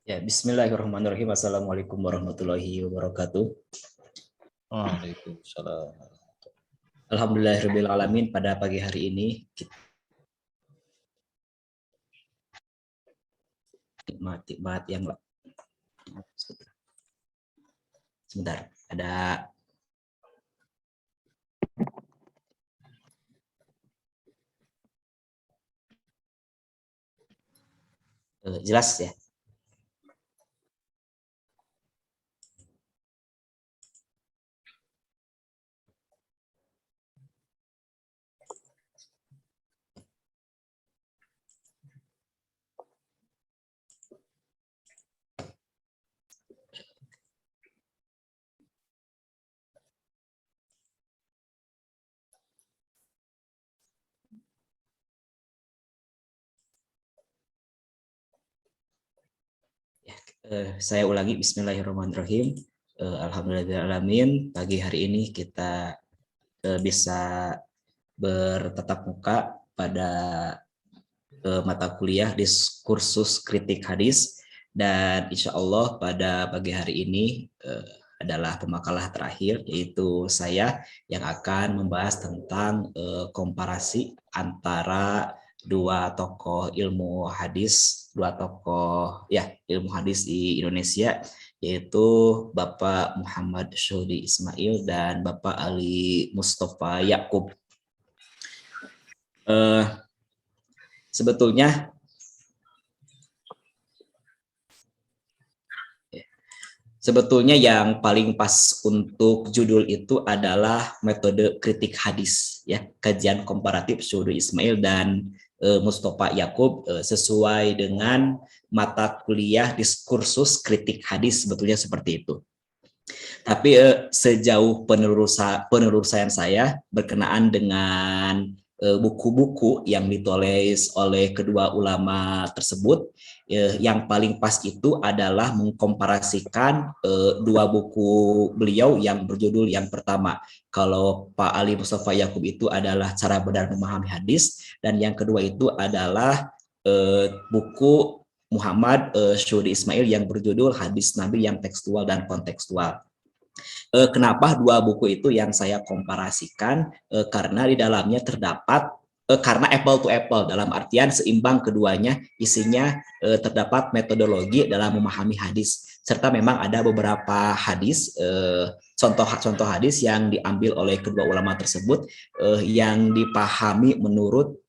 Ya, bismillahirrahmanirrahim. Assalamualaikum warahmatullahi wabarakatuh. Waalaikumsalam. Alhamdulillahirabbil alamin, pada pagi hari ini kita nikmat yang sebentar, ada jelas ya. Saya ulangi, bismillahirrahmanirrahim. Alhamdulillahirrahmanirrahim, pagi hari ini kita bisa bertatap muka pada mata kuliah diskursus kritik hadis, dan insya Allah pada pagi hari ini adalah pemakalah terakhir, yaitu saya yang akan membahas tentang komparasi antara dua tokoh ilmu hadis, ilmu hadis di Indonesia, yaitu Bapak Muhammad Syuhdi Ismail dan Bapak Ali Mustafa Yakub. Sebetulnya yang paling pas untuk judul itu adalah metode kritik hadis, ya, kajian komparatif Syuhdi Ismail dan Mustafa Yakub, sesuai dengan mata kuliah diskursus kritik hadis, sebetulnya seperti itu. Tapi sejauh penelusuran saya berkenaan dengan buku-buku yang ditulis oleh kedua ulama tersebut, yang paling pas itu adalah mengkomparasikan dua buku beliau yang berjudul, yang pertama, kalau Pak Ali Mustafa Yakub itu adalah Cara Benar Memahami Hadis, dan yang kedua itu adalah buku Muhammad Syuhdi Ismail yang berjudul Hadis Nabi yang Tekstual dan Kontekstual. Kenapa dua buku itu yang saya komparasikan? Karena di dalamnya terdapat, karena apple to apple, dalam artian seimbang keduanya, isinya terdapat metodologi dalam memahami hadis, serta memang ada beberapa hadis, contoh hadis yang diambil oleh kedua ulama tersebut, yang dipahami menurut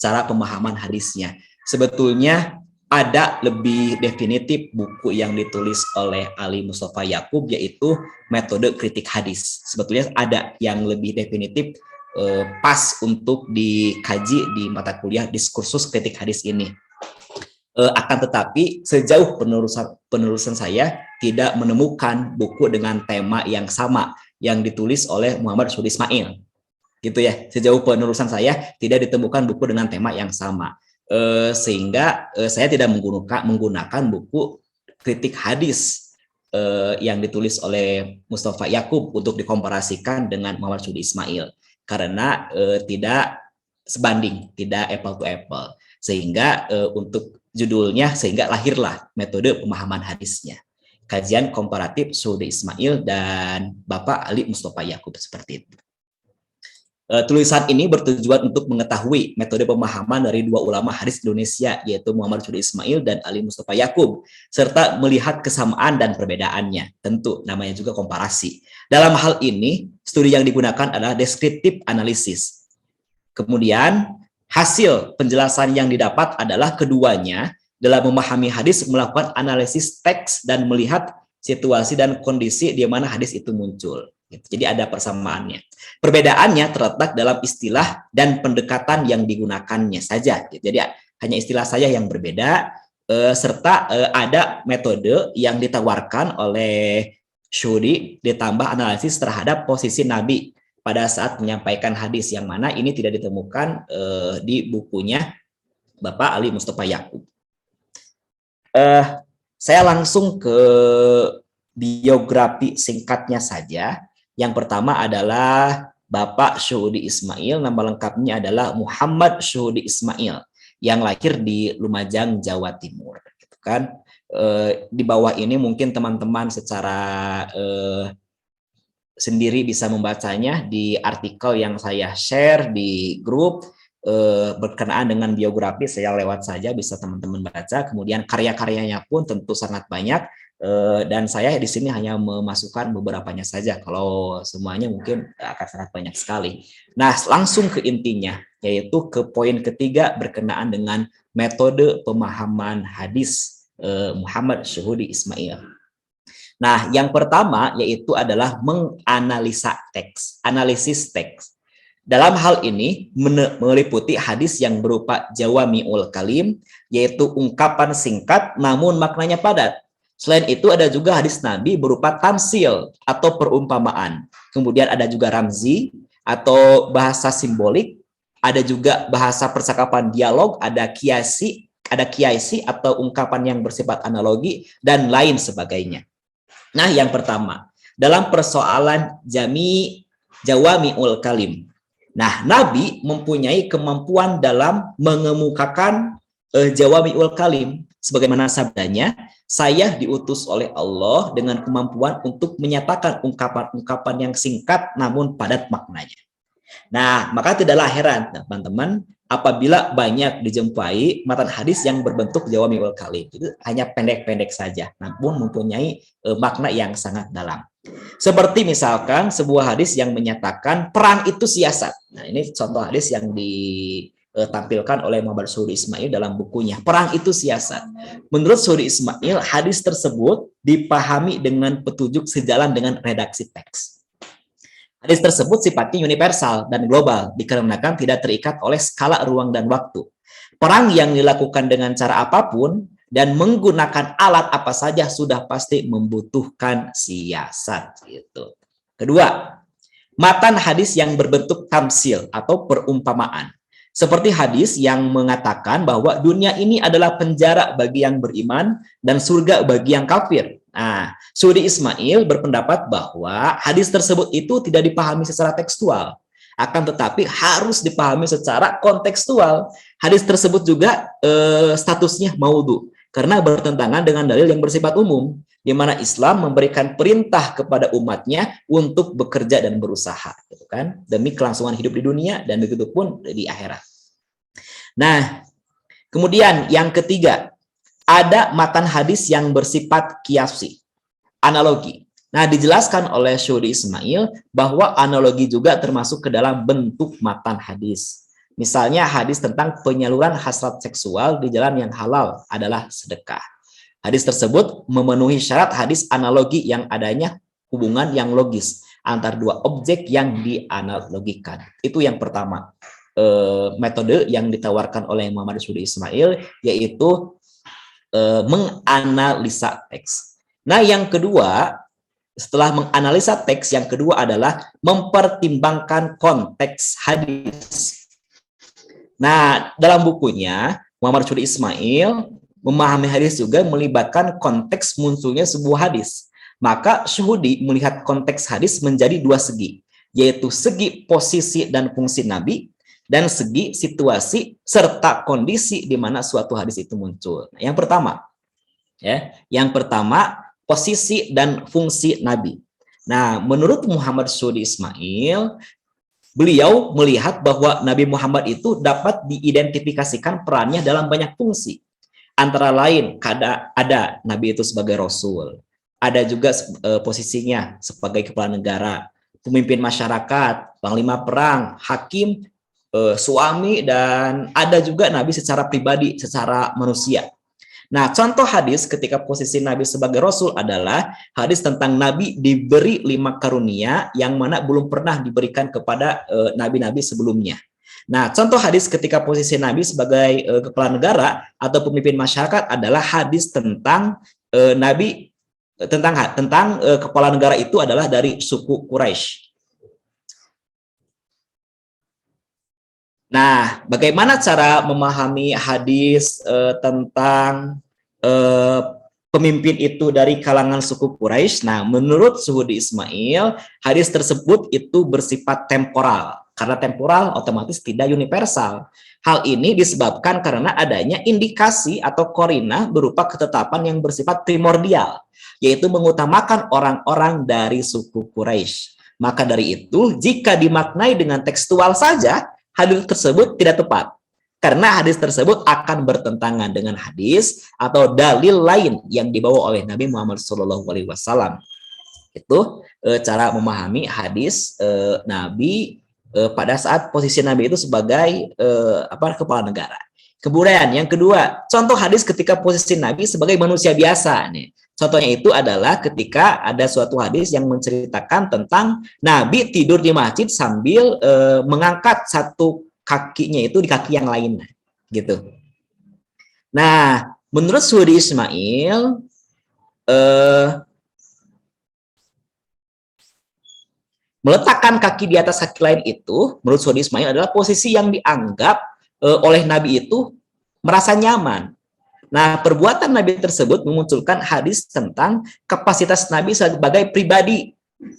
cara pemahaman hadisnya. Sebetulnya ada lebih definitif buku yang ditulis oleh Ali Mustafa Yakub, yaitu metode kritik hadis. Sebetulnya ada yang lebih definitif, pas untuk dikaji di mata kuliah diskursus kritik hadis ini. Akan tetapi sejauh penelusuran saya tidak menemukan buku dengan tema yang sama yang ditulis oleh Muhammad Syuhdi Ismail. Gitu ya. Sejauh penelusuran saya tidak ditemukan buku dengan tema yang sama. Sehingga saya tidak menggunakan buku kritik hadis yang ditulis oleh Mustafa Yakub untuk dikomparasikan dengan Muhammad Syuhdi Ismail, karena tidak sebanding, tidak apple to apple, sehingga untuk judulnya, sehingga lahirlah metode pemahaman hadisnya, kajian komparatif Syuhdi Ismail dan Bapak Ali Mustafa Yakub, seperti itu. Tulisan ini bertujuan untuk mengetahui metode pemahaman dari dua ulama hadis Indonesia, yaitu Muhammad Syuhdi Ismail dan Ali Mustafa Yakub, serta melihat kesamaan dan perbedaannya. Tentu namanya juga komparasi. Dalam hal ini, studi yang digunakan adalah deskriptif analisis. Kemudian, hasil penjelasan yang didapat adalah keduanya dalam memahami hadis melakukan analisis teks dan melihat situasi dan kondisi di mana hadis itu muncul. Jadi ada persamaannya. Perbedaannya terletak dalam istilah dan pendekatan yang digunakannya saja. Jadi hanya istilah saja yang berbeda, serta ada metode yang ditawarkan oleh Syuhdi ditambah analisis terhadap posisi Nabi pada saat menyampaikan hadis, yang mana ini tidak ditemukan di bukunya Bapak Ali Mustafa Yakub. Saya langsung ke biografi singkatnya saja. Yang pertama adalah Bapak Syuhdi Ismail, nama lengkapnya adalah Muhammad Syuhdi Ismail, yang lahir di Lumajang, Jawa Timur. kan. Di bawah ini mungkin teman-teman secara sendiri bisa membacanya di artikel yang saya share di grup berkenaan dengan biografi. Saya lewat saja, bisa teman-teman baca. Kemudian karya-karyanya pun tentu sangat banyak, dan saya di sini hanya memasukkan beberapanya saja. Kalau semuanya mungkin akan sangat banyak sekali. Nah, langsung ke intinya, yaitu ke poin ketiga berkenaan dengan metode pemahaman hadis Muhammad Syuhudi Ismail. Nah, yang pertama yaitu adalah menganalisa teks, analisis teks. Dalam hal ini meliputi hadis yang berupa jawami'ul kalim, yaitu ungkapan singkat namun maknanya padat. Selain itu ada juga hadis Nabi berupa tamsil atau perumpamaan. Kemudian ada juga ramzi atau bahasa simbolik, ada juga bahasa percakapan dialog, ada kiasi atau ungkapan yang bersifat analogi, dan lain sebagainya. Nah, yang pertama, dalam persoalan jawami'ul kalim. Nah, Nabi mempunyai kemampuan dalam mengemukakan jawami'ul kalim. Sebagaimana sabdanya, saya diutus oleh Allah dengan kemampuan untuk menyatakan ungkapan-ungkapan yang singkat namun padat maknanya. Nah, maka tidaklah heran, teman-teman, apabila banyak dijumpai matan hadis yang berbentuk jawami'ul kalim. Itu hanya pendek-pendek saja, namun mempunyai makna yang sangat dalam. Seperti misalkan sebuah hadis yang menyatakan perang itu siasat. Nah, ini contoh hadis yang ditampilkan oleh Muhammad Syuhudi Ismail dalam bukunya, Perang itu Siasat. Menurut Syuhudi Ismail, hadis tersebut dipahami dengan petunjuk sejalan dengan redaksi teks. Hadis tersebut sifatnya universal dan global, dikarenakan tidak terikat oleh skala ruang dan waktu. Perang yang dilakukan dengan cara apapun dan menggunakan alat apa saja sudah pasti membutuhkan siasat. Gitu. Kedua, matan hadis yang berbentuk tamsil atau perumpamaan. Seperti hadis yang mengatakan bahwa dunia ini adalah penjara bagi yang beriman dan surga bagi yang kafir. Nah, Syuhudi Ismail berpendapat bahwa hadis tersebut itu tidak dipahami secara tekstual, akan tetapi harus dipahami secara kontekstual. Hadis tersebut juga statusnya maudhu, karena bertentangan dengan dalil yang bersifat umum, di mana Islam memberikan perintah kepada umatnya untuk bekerja dan berusaha, gitu kan, demi kelangsungan hidup di dunia dan begitu pun di akhirat. Nah, kemudian yang ketiga, ada matan hadis yang bersifat kiasi, analogi. Nah, dijelaskan oleh Syuhudi Ismail bahwa analogi juga termasuk ke dalam bentuk matan hadis. Misalnya hadis tentang penyaluran hasrat seksual di jalan yang halal adalah sedekah. Hadis tersebut memenuhi syarat hadis analogi yang adanya hubungan yang logis antar dua objek yang dianalogikan. Itu yang pertama, metode yang ditawarkan oleh Muhammad Syuhudi Ismail, yaitu menganalisa teks. Nah, yang kedua, setelah menganalisa teks, yang kedua adalah mempertimbangkan konteks hadis. Nah, dalam bukunya, Muhammad Syuhudi Ismail memahami hadis juga melibatkan konteks munculnya sebuah hadis. Maka Syuhudi melihat konteks hadis menjadi dua segi, yaitu segi posisi dan fungsi Nabi, dan segi situasi serta kondisi di mana suatu hadis itu muncul. Yang pertama, posisi dan fungsi Nabi. Nah, menurut Muhammad Syuhudi Ismail, beliau melihat bahwa Nabi Muhammad itu dapat diidentifikasikan perannya dalam banyak fungsi. Antara lain, ada Nabi itu sebagai Rasul, ada juga posisinya sebagai kepala negara, pemimpin masyarakat, panglima perang, hakim, suami, dan ada juga Nabi secara pribadi, secara manusia. Nah, contoh hadis ketika posisi Nabi sebagai Rasul adalah hadis tentang Nabi diberi 5 karunia yang mana belum pernah diberikan kepada nabi-nabi sebelumnya. Nah, contoh hadis ketika posisi Nabi sebagai kepala negara atau pemimpin masyarakat adalah hadis tentang Nabi tentang kepala negara itu adalah dari suku Quraisy. Nah, bagaimana cara memahami hadis tentang pemimpin itu dari kalangan suku Quraisy? Nah, menurut Syuhudi Ismail, hadis tersebut itu bersifat temporal. Karena temporal otomatis tidak universal. Hal ini disebabkan karena adanya indikasi atau korina berupa ketetapan yang bersifat primordial, yaitu mengutamakan orang-orang dari suku Quraisy. Maka dari itu, jika dimaknai dengan tekstual saja, hadis tersebut tidak tepat. Karena hadis tersebut akan bertentangan dengan hadis atau dalil lain yang dibawa oleh Nabi Muhammad SAW. Itu cara memahami hadis Nabi pada saat posisi Nabi itu sebagai kepala negara. Kemudian yang kedua, contoh hadis ketika posisi Nabi sebagai manusia biasa nih. Contohnya itu adalah ketika ada suatu hadis yang menceritakan tentang Nabi tidur di masjid sambil mengangkat satu kakinya itu di kaki yang lain, gitu. Nah, menurut Suhudi Ismail, meletakkan kaki di atas kaki lain itu, menurut Suhudi Ismail adalah posisi yang dianggap oleh Nabi itu merasa nyaman. Nah, perbuatan Nabi tersebut memunculkan hadis tentang kapasitas Nabi sebagai pribadi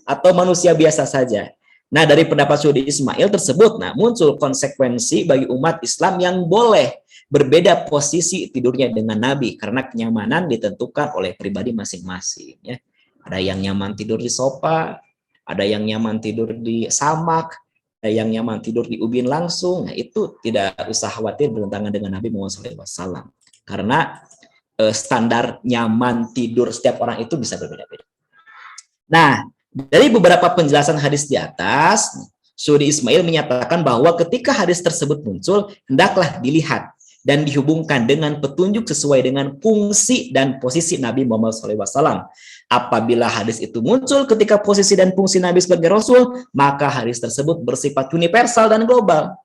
atau manusia biasa saja. Nah, dari pendapat Suhudi Ismail tersebut, muncul konsekuensi bagi umat Islam yang boleh berbeda posisi tidurnya dengan Nabi karena kenyamanan ditentukan oleh pribadi masing-masing. Ya. Ada yang nyaman tidur di sofa, ada yang nyaman tidur di samak, ada yang nyaman tidur di ubin langsung. Nah, itu tidak usah khawatir bertentangan dengan Nabi Muhammad SAW. Karena standar nyaman tidur setiap orang itu bisa berbeda-beda. Nah, dari beberapa penjelasan hadis di atas, Suhudi Ismail menyatakan bahwa ketika hadis tersebut muncul, hendaklah dilihat dan dihubungkan dengan petunjuk sesuai dengan fungsi dan posisi Nabi Muhammad SAW. Apabila hadis itu muncul ketika posisi dan fungsi Nabi sebagai Rasul, maka hadis tersebut bersifat universal dan global.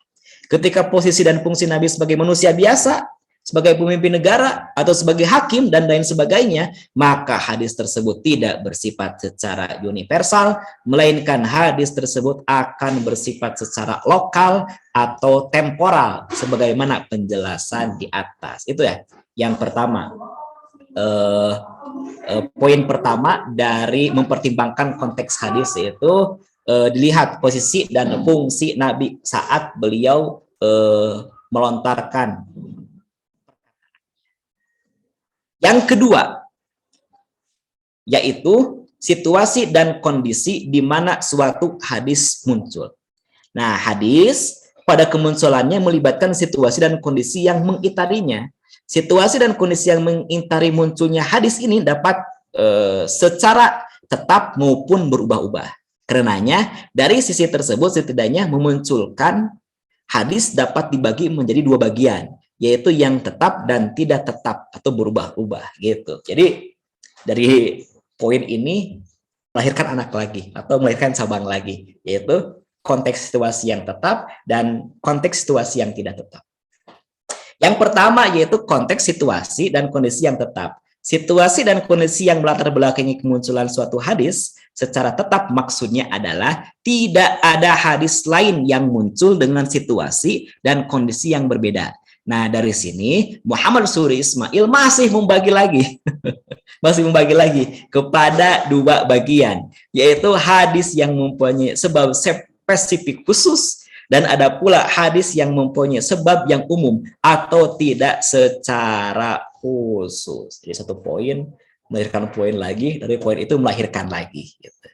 Ketika posisi dan fungsi Nabi sebagai manusia biasa, sebagai pemimpin negara, atau sebagai hakim, dan lain sebagainya, maka hadis tersebut tidak bersifat secara universal, melainkan hadis tersebut akan bersifat secara lokal atau temporal, sebagaimana penjelasan di atas. Itu ya, yang pertama. Poin pertama dari mempertimbangkan konteks hadis yaitu dilihat posisi dan fungsi Nabi saat beliau melontarkan. Yang kedua, yaitu situasi dan kondisi di mana suatu hadis muncul. Nah, hadis pada kemunculannya melibatkan situasi dan kondisi yang mengitarinya. Situasi dan kondisi yang mengitari munculnya hadis ini dapat secara tetap maupun berubah-ubah. Karenanya, dari sisi tersebut setidaknya memunculkan hadis dapat dibagi menjadi dua bagian, yaitu yang tetap dan tidak tetap atau berubah-ubah gitu. Jadi dari poin ini melahirkan anak lagi atau melahirkan cabang lagi, yaitu konteks situasi yang tetap dan konteks situasi yang tidak tetap. Yang pertama yaitu konteks situasi dan kondisi yang tetap. Situasi dan kondisi yang melatar belakangi kemunculan suatu hadis secara tetap maksudnya adalah tidak ada hadis lain yang muncul dengan situasi dan kondisi yang berbeda. Nah, dari sini Muhammad Suhudi Ismail masih membagi lagi kepada dua bagian, yaitu hadis yang mempunyai sebab spesifik khusus dan ada pula hadis yang mempunyai sebab yang umum atau tidak secara khusus. Jadi satu poin melahirkan poin lagi, dari poin itu melahirkan lagi. Gitu.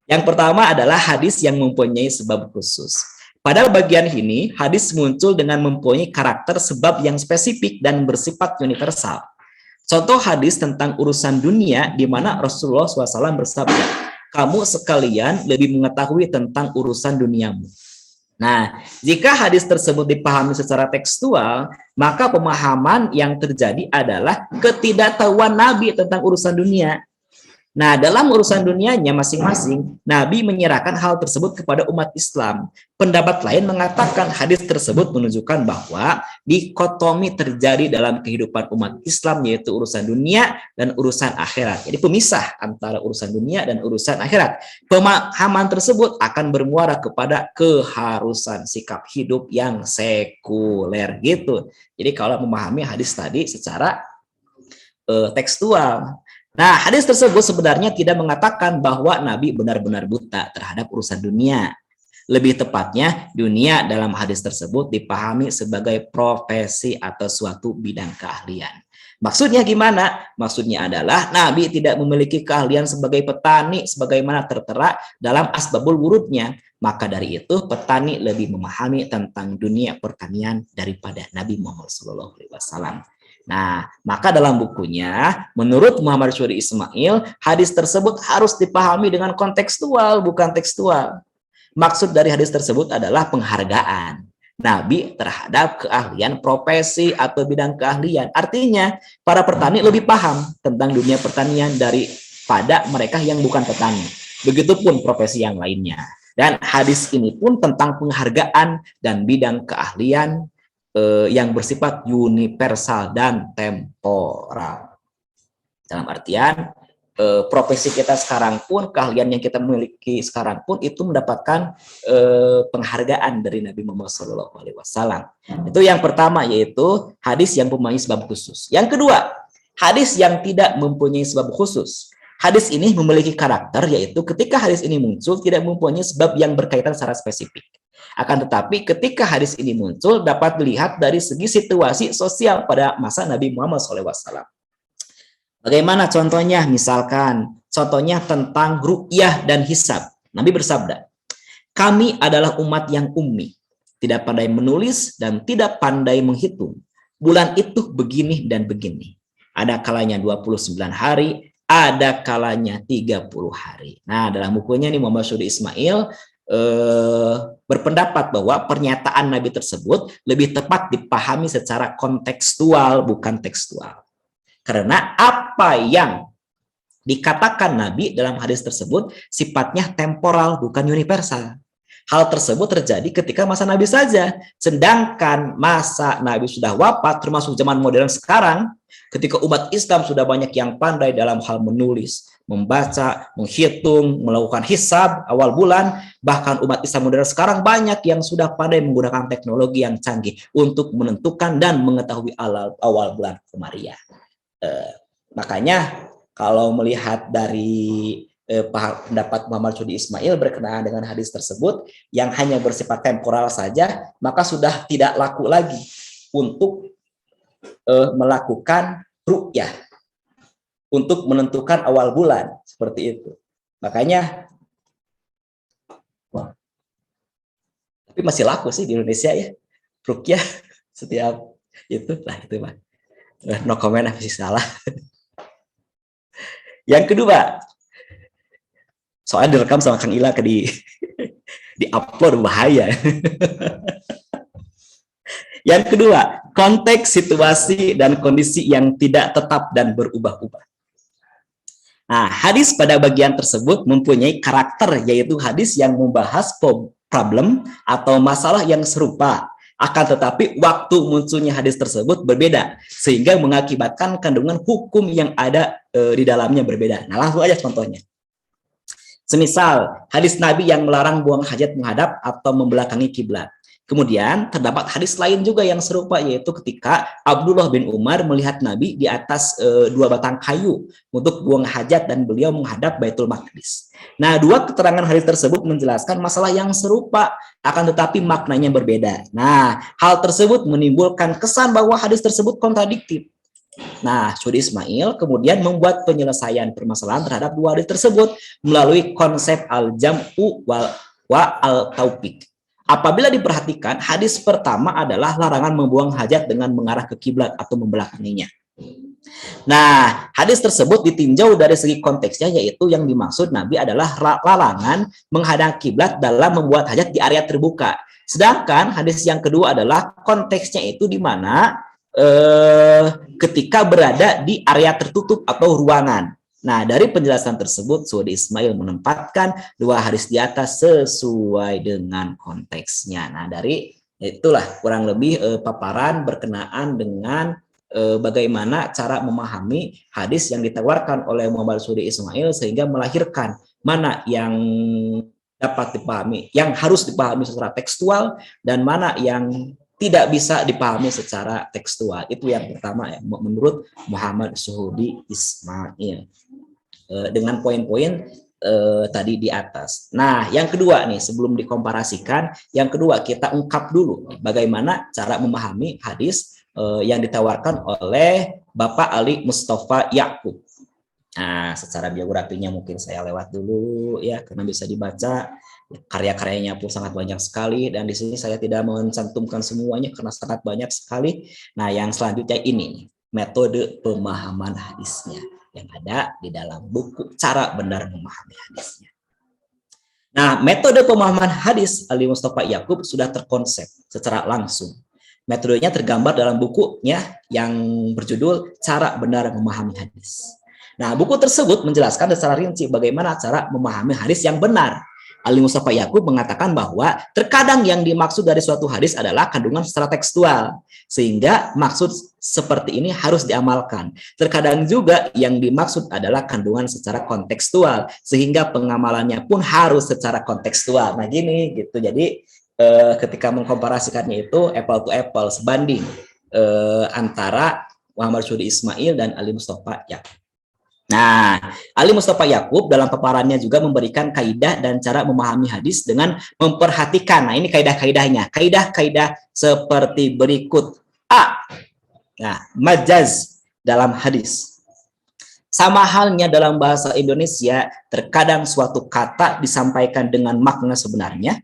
Yang pertama adalah hadis yang mempunyai sebab khusus. Pada bagian ini, hadis muncul dengan mempunyai karakter sebab yang spesifik dan bersifat universal. Contoh hadis tentang urusan dunia di mana Rasulullah SAW bersabda, kamu sekalian lebih mengetahui tentang urusan duniamu. Nah, jika hadis tersebut dipahami secara tekstual, maka pemahaman yang terjadi adalah ketidaktahuan Nabi tentang urusan dunia. Nah, dalam urusan dunianya masing-masing, Nabi menyerahkan hal tersebut kepada umat Islam. Pendapat lain mengatakan hadis tersebut menunjukkan bahwa dikotomi terjadi dalam kehidupan umat Islam, yaitu urusan dunia dan urusan akhirat. Jadi pemisah antara urusan dunia dan urusan akhirat. Pemahaman tersebut akan bermuara kepada keharusan sikap hidup yang sekuler gitu. Jadi kalau memahami hadis tadi secara tekstual. Nah, hadis tersebut sebenarnya tidak mengatakan bahwa Nabi benar-benar buta terhadap urusan dunia. Lebih tepatnya, dunia dalam hadis tersebut dipahami sebagai profesi atau suatu bidang keahlian. Maksudnya gimana? Maksudnya adalah Nabi tidak memiliki keahlian sebagai petani sebagaimana tertera dalam asbabul wurudnya. Maka dari itu petani lebih memahami tentang dunia pertanian daripada Nabi Muhammad SAW. Nah, maka dalam bukunya, menurut Muhammad Syuri Ismail, hadis tersebut harus dipahami dengan kontekstual, bukan tekstual. Maksud dari hadis tersebut adalah penghargaan Nabi terhadap keahlian profesi atau bidang keahlian. Artinya, para petani lebih paham tentang dunia pertanian daripada mereka yang bukan petani. Begitupun profesi yang lainnya. Dan hadis ini pun tentang penghargaan dan bidang keahlian yang bersifat universal dan temporal. Dalam artian, profesi kita sekarang pun, keahlian yang kita miliki sekarang pun itu mendapatkan penghargaan dari Nabi Muhammad SAW. Itu yang pertama, yaitu hadis yang mempunyai sebab khusus. Yang kedua, hadis yang tidak mempunyai sebab khusus. Hadis ini memiliki karakter, yaitu ketika hadis ini muncul tidak mempunyai sebab yang berkaitan secara spesifik. Akan tetapi ketika hadis ini muncul dapat dilihat dari segi situasi sosial pada masa Nabi Muhammad SAW. Bagaimana contohnya? Misalkan, contohnya tentang ru'yah dan hisab. Nabi bersabda, kami adalah umat yang ummi, tidak pandai menulis dan tidak pandai menghitung. Bulan itu begini dan begini. Ada kalanya 29 hari, ada kalanya 30 hari. Nah, dalam bukunya ini Muhammad Syuri Ismail berpendapat bahwa pernyataan Nabi tersebut lebih tepat dipahami secara kontekstual, bukan tekstual. Karena apa yang dikatakan Nabi dalam hadis tersebut sifatnya temporal, bukan universal. Hal tersebut terjadi ketika masa Nabi saja. Sedangkan masa Nabi sudah wafat, termasuk zaman modern sekarang, ketika umat Islam sudah banyak yang pandai dalam hal menulis, membaca, menghitung, melakukan hisab awal bulan, bahkan umat Islam modern sekarang banyak yang sudah pandai menggunakan teknologi yang canggih untuk menentukan dan mengetahui awal bulan Komariah. Makanya kalau melihat dari pendapat Muhammad Syuri Ismail berkenaan dengan hadis tersebut yang hanya bersifat temporal saja, maka sudah tidak laku lagi untuk melakukan ru'yah untuk menentukan awal bulan seperti itu. Makanya tapi masih laku sih di Indonesia ya ru'yah setiap itu lah itu mah. No comment, masih salah. Yang kedua, soalnya direkam sama Kang Ila di upload bahaya. Yang kedua, konteks, situasi, dan kondisi yang tidak tetap dan berubah-ubah. Nah, hadis pada bagian tersebut mempunyai karakter, yaitu hadis yang membahas problem atau masalah yang serupa. Akan tetapi waktu munculnya hadis tersebut berbeda, sehingga mengakibatkan kandungan hukum yang ada di dalamnya berbeda. Nah, langsung aja contohnya. Semisal hadis Nabi yang melarang buang hajat menghadap atau membelakangi kiblat. Kemudian terdapat hadis lain juga yang serupa, yaitu ketika Abdullah bin Umar melihat Nabi di atas dua batang kayu untuk buang hajat dan beliau menghadap Baitul Maqdis. Nah, dua keterangan hadis tersebut menjelaskan masalah yang serupa, akan tetapi maknanya berbeda. Nah, hal tersebut menimbulkan kesan bahwa hadis tersebut kontradiktif. Nah, Syuri Ismail kemudian membuat penyelesaian permasalahan terhadap dua hadis tersebut melalui konsep al-jam'u wa al-taufiq. Apabila diperhatikan, hadis pertama adalah larangan membuang hajat dengan mengarah ke kiblat atau membelakanginya. Nah, hadis tersebut ditinjau dari segi konteksnya, yaitu yang dimaksud Nabi adalah larangan menghadap kiblat dalam membuat hajat di area terbuka. Sedangkan hadis yang kedua adalah konteksnya itu di mana ketika berada di area tertutup atau ruangan. Nah, dari penjelasan tersebut, Syuri Ismail menempatkan dua hadis di atas sesuai dengan konteksnya. Nah, dari itulah kurang lebih paparan berkenaan dengan bagaimana cara memahami hadis yang ditawarkan oleh Muhammad Syuri Ismail sehingga melahirkan mana yang dapat dipahami, yang harus dipahami secara tekstual dan mana yang tidak bisa dipahami secara tekstual. Itu yang pertama ya, menurut Muhammad Syuri Ismail. Dengan poin-poin tadi di atas. Nah, yang kedua nih, sebelum dikomparasikan, yang kedua kita ungkap dulu bagaimana cara memahami hadis yang ditawarkan oleh Bapak Ali Mustafa Yakub. Nah, secara biografinya mungkin saya lewat dulu ya, karena bisa dibaca. Karya-karyanya pun sangat banyak sekali, dan di sini saya tidak mencantumkan semuanya karena sangat banyak sekali. Nah, yang selanjutnya ini metode pemahaman hadisnya yang ada di dalam buku Cara Benar Memahami Hadisnya. Nah, metode pemahaman hadis Ali Mustafa Yakub sudah terkonsep secara langsung. Metodenya tergambar dalam bukunya yang berjudul Cara Benar Memahami Hadis. Nah, buku tersebut menjelaskan secara rinci bagaimana cara memahami hadis yang benar. Ali Mustafa Yakub mengatakan bahwa terkadang yang dimaksud dari suatu hadis adalah kandungan secara tekstual, sehingga maksud seperti ini harus diamalkan. Terkadang juga yang dimaksud adalah kandungan secara kontekstual, sehingga pengamalannya pun harus secara kontekstual. Nah, gini gitu. Jadi ketika mengkomparasikannya itu apple to apple, sebanding antara Muhammad Syuhudi Ismail dan Ali Mustafa Yakub. Nah, Ali Mustafa Yakub dalam paparannya juga memberikan kaidah dan cara memahami hadis dengan memperhatikan. Nah, ini kaidah-kaidahnya. Kaidah-kaidah seperti berikut. A. Nah, majaz dalam hadis. Sama halnya dalam bahasa Indonesia, terkadang suatu kata disampaikan dengan makna sebenarnya,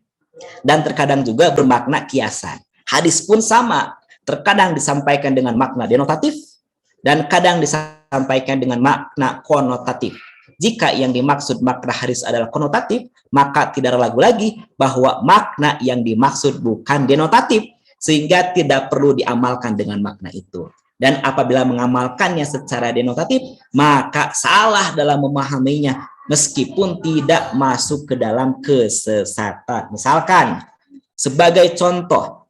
dan terkadang juga bermakna kiasan. Hadis pun sama. Terkadang disampaikan dengan makna denotatif, dan kadang disampaikan dengan makna konotatif. Jika yang dimaksud makna hadis adalah konotatif, maka tidak ragu lagi bahwa makna yang dimaksud bukan denotatif, sehingga tidak perlu diamalkan dengan makna itu. Dan apabila mengamalkannya secara denotatif, maka salah dalam memahaminya, meskipun tidak masuk ke dalam kesesatan. Misalkan, sebagai contoh,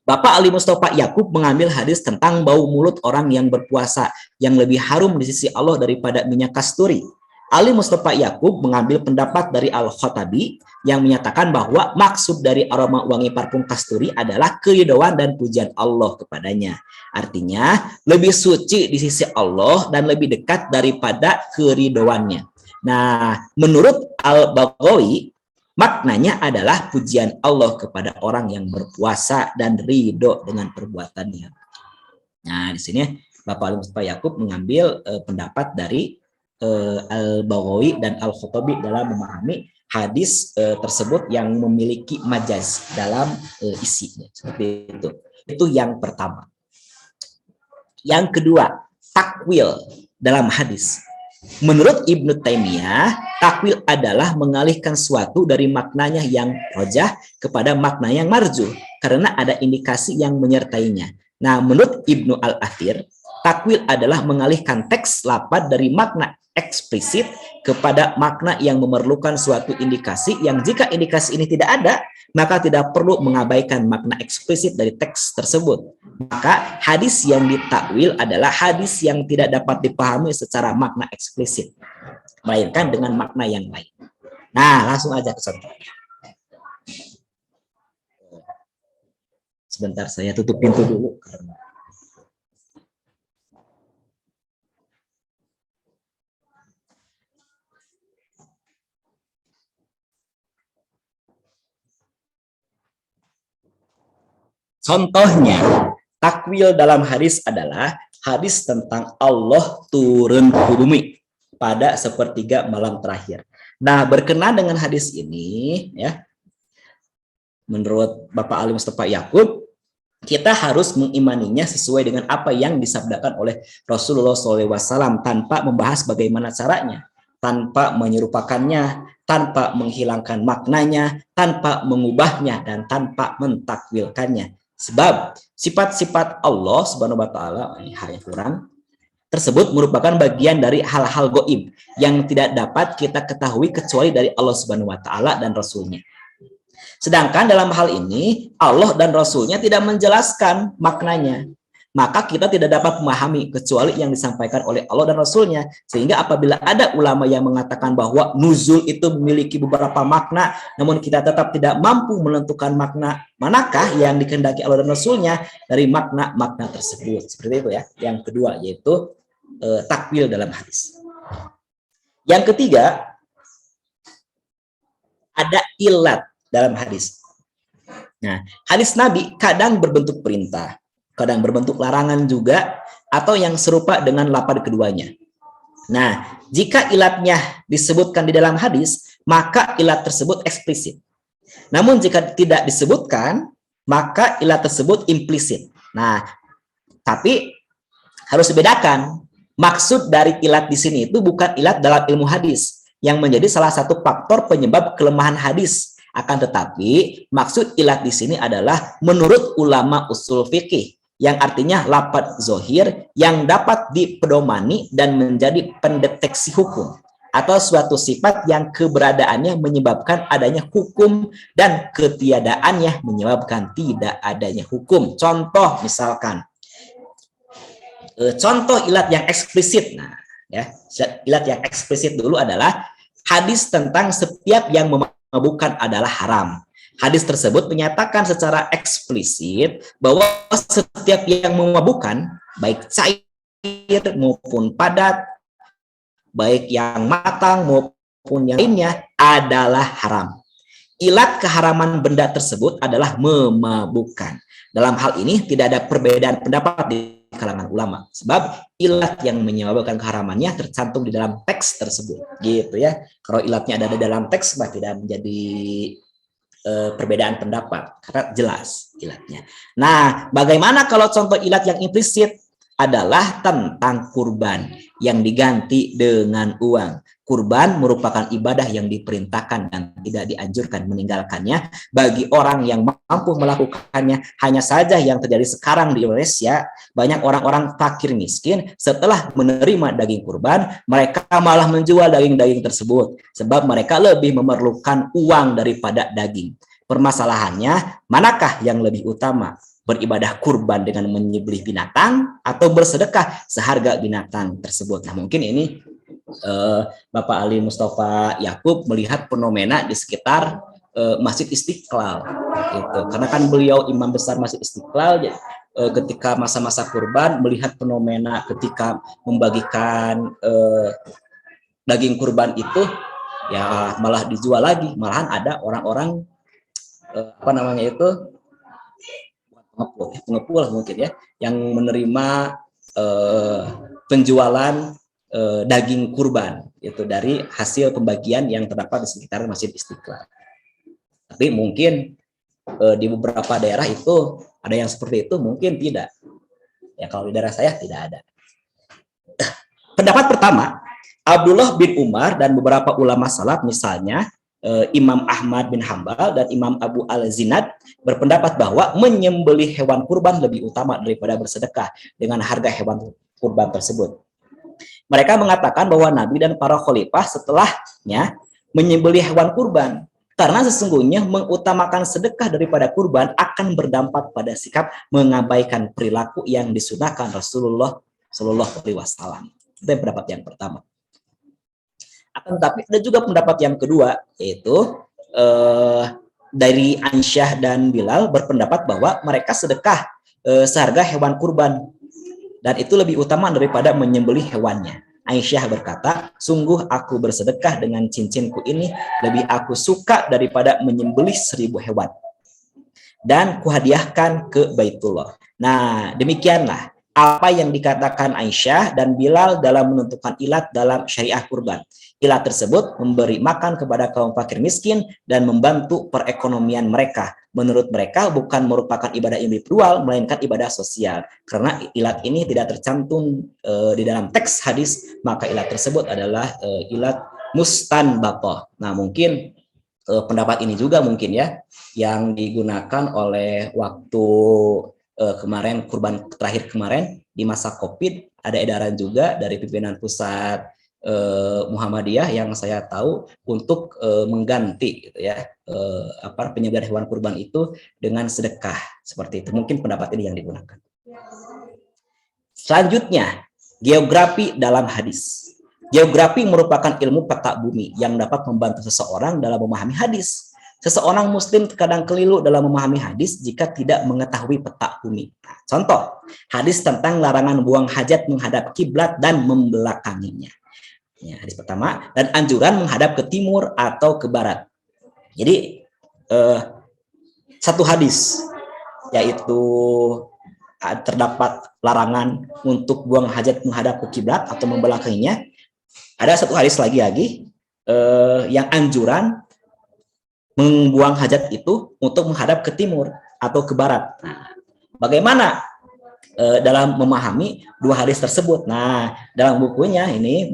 Bapak Ali Mustafa Yakub mengambil hadis tentang bau mulut orang yang berpuasa yang lebih harum di sisi Allah daripada minyak kasturi. Ali Mustafa Yakub mengambil pendapat dari Al-Khattabi yang menyatakan bahwa maksud dari aroma wangi parfum kasturi adalah keridhaan dan pujian Allah kepadanya. Artinya, lebih suci di sisi Allah dan lebih dekat daripada keridhaannya. Nah, menurut Al-Baghawi, maknanya adalah pujian Allah kepada orang yang berpuasa dan ridho dengan perbuatannya. Nah, di sini Bapak Ali Mustafa Yakub mengambil pendapat dari Al-Baghawi dan Al-Khattabi dalam memahami hadis tersebut yang memiliki majaz dalam isinya. Seperti itu. Itu yang pertama. Yang kedua, takwil dalam hadis. Menurut Ibnu Taimiyah, takwil adalah mengalihkan suatu dari maknanya yang rojah kepada makna yang marjuh karena ada indikasi yang menyertainya. Nah, menurut Ibnu Al-Athir, takwil adalah mengalihkan teks lafaz dari makna eksplisit kepada makna yang memerlukan suatu indikasi yang jika indikasi ini tidak ada, maka tidak perlu mengabaikan makna eksplisit dari teks tersebut. Maka hadis yang ditakwil adalah hadis yang tidak dapat dipahami secara makna eksplisit, melainkan dengan makna yang lain. Nah, langsung aja ke contoh. Sebentar, saya tutup pintu dulu karena contohnya, takwil dalam hadis adalah hadis tentang Allah turun ke bumi pada sepertiga malam terakhir. Nah, berkenaan dengan hadis ini, ya, menurut Bapak Ali Mustafa Yakub, kita harus mengimaninya sesuai dengan apa yang disabdakan oleh Rasulullah SAW tanpa membahas bagaimana caranya, tanpa menyerupakannya, tanpa menghilangkan maknanya, tanpa mengubahnya, dan tanpa mentakwilkannya. Sebab sifat-sifat Allah Subhanahu wa taala yang kurang tersebut merupakan bagian dari hal-hal gaib yang tidak dapat kita ketahui kecuali dari Allah Subhanahu wa taala dan Rasul-Nya. Sedangkan dalam hal ini Allah dan Rasul-Nya tidak menjelaskan maknanya. Maka kita tidak dapat memahami kecuali yang disampaikan oleh Allah dan Rasul-Nya. Sehingga apabila ada ulama yang mengatakan bahwa nuzul itu memiliki beberapa makna, namun kita tetap tidak mampu menentukan makna manakah yang dikehendaki Allah dan Rasul-Nya dari makna-makna tersebut. Seperti itu ya. Yang kedua yaitu takwil dalam hadis. Yang ketiga, ada ilat dalam hadis. Nah, hadis Nabi kadang berbentuk perintah, kadang berbentuk larangan juga, atau yang serupa dengan lapad keduanya. Nah, jika ilatnya disebutkan di dalam hadis, maka ilat tersebut eksplisit. Namun jika tidak disebutkan, maka ilat tersebut implisit. Nah, tapi harus dibedakan. Maksud dari ilat di sini itu bukan ilat dalam ilmu hadis yang menjadi salah satu faktor penyebab kelemahan hadis. Akan tetapi maksud ilat di sini adalah menurut ulama usul fikih, yang artinya lafadz zohir yang dapat dipedomani dan menjadi pendeteksi hukum, atau suatu sifat yang keberadaannya menyebabkan adanya hukum dan ketiadaannya menyebabkan tidak adanya hukum. Contoh misalkan, contoh ilat yang eksplisit. Nah, ya, ilat yang eksplisit dulu adalah hadis tentang setiap yang memabukkan adalah haram. Hadis tersebut menyatakan secara eksplisit bahwa setiap yang memabukkan, baik cair maupun padat, baik yang matang maupun yang lainnya, adalah haram. Ilat keharaman benda tersebut adalah memabukkan. Dalam hal ini tidak ada perbedaan pendapat di kalangan ulama, sebab ilat yang menyebabkan keharamannya tercantum di dalam teks tersebut, gitu ya. Kalau ilatnya ada di dalam teks, maka tidak menjadi perbedaan pendapat karena jelas ilatnya. Nah, bagaimana kalau contoh ilat yang implisit? Adalah tentang kurban yang diganti dengan uang. Kurban merupakan ibadah yang diperintahkan dan tidak dianjurkan meninggalkannya bagi orang yang mampu melakukannya. Hanya saja yang terjadi sekarang di Indonesia, banyak orang-orang fakir miskin setelah menerima daging kurban, mereka malah menjual daging-daging tersebut sebab mereka lebih memerlukan uang daripada daging. Permasalahannya, manakah yang lebih utama? Beribadah kurban dengan menyembelih binatang atau bersedekah seharga binatang tersebut. Nah, mungkin ini Bapak Ali Mustafa Yakub melihat fenomena di sekitar Masjid Istiqlal, gitu. Karena kan beliau imam besar Masjid Istiqlal, ketika masa-masa kurban melihat fenomena ketika membagikan daging kurban itu, ya malah dijual lagi, malahan ada orang-orang apa namanya itu pengepul lah mungkin ya, yang menerima penjualan daging kurban itu dari hasil pembagian yang terdapat di sekitar Masjid Istiqlal. Tapi mungkin di beberapa daerah itu ada yang seperti itu, mungkin tidak. Ya kalau di daerah saya tidak ada. Pendapat pertama, Abdullah bin Umar dan beberapa ulama salaf, misalnya Imam Ahmad bin Hambal dan Imam Abu Al-Zinad, berpendapat bahwa menyembelih hewan kurban lebih utama daripada bersedekah dengan harga hewan kurban tersebut. Mereka mengatakan bahwa Nabi dan para khalifah setelahnya menyembelih hewan kurban karena sesungguhnya mengutamakan sedekah daripada kurban akan berdampak pada sikap mengabaikan perilaku yang disunahkan Rasulullah Shallallahu Alaihi Wasallam. Itu yang pendapat yang pertama. Akan tetapi ada juga pendapat yang kedua, yaitu dari Aisyah dan Bilal berpendapat bahwa mereka sedekah seharga hewan kurban dan itu lebih utama daripada menyembelih hewannya. Aisyah berkata, sungguh aku bersedekah dengan cincinku ini lebih aku suka daripada menyembelih 1000 hewan dan kuhadiahkan ke Baitullah. Nah, demikianlah apa yang dikatakan Aisyah dan Bilal dalam menentukan ilat dalam syariah kurban. Ilat tersebut memberi makan kepada kaum fakir miskin dan membantu perekonomian mereka. Menurut mereka bukan merupakan ibadah individual, melainkan ibadah sosial. Karena ilat ini tidak tercantum di dalam teks hadis, maka ilat tersebut adalah ilat mustanbatoh. Nah, mungkin pendapat ini juga mungkin ya yang digunakan oleh waktu kemarin kurban terakhir kemarin di masa COVID, ada edaran juga dari pimpinan pusat Muhammadiyah yang saya tahu untuk mengganti gitu ya penyembelihan hewan kurban itu dengan sedekah seperti itu. Mungkin pendapat ini yang digunakan. Selanjutnya, geografi dalam hadis. Geografi merupakan ilmu peta bumi yang dapat membantu seseorang dalam memahami hadis. Seseorang muslim terkadang keliru dalam memahami hadis jika tidak mengetahui peta bumi. Nah, contoh, hadis tentang larangan buang hajat menghadap kiblat dan membelakanginya. Ya, hadis pertama, dan anjuran menghadap ke timur atau ke barat. Jadi satu hadis yaitu terdapat larangan untuk buang hajat menghadap ke kiblat atau membelakanginya. Ada satu hadis lagi yang anjuran membuang hajat itu untuk menghadap ke timur atau ke barat. Nah, bagaimana dalam memahami dua hadis tersebut? Nah, dalam bukunya ini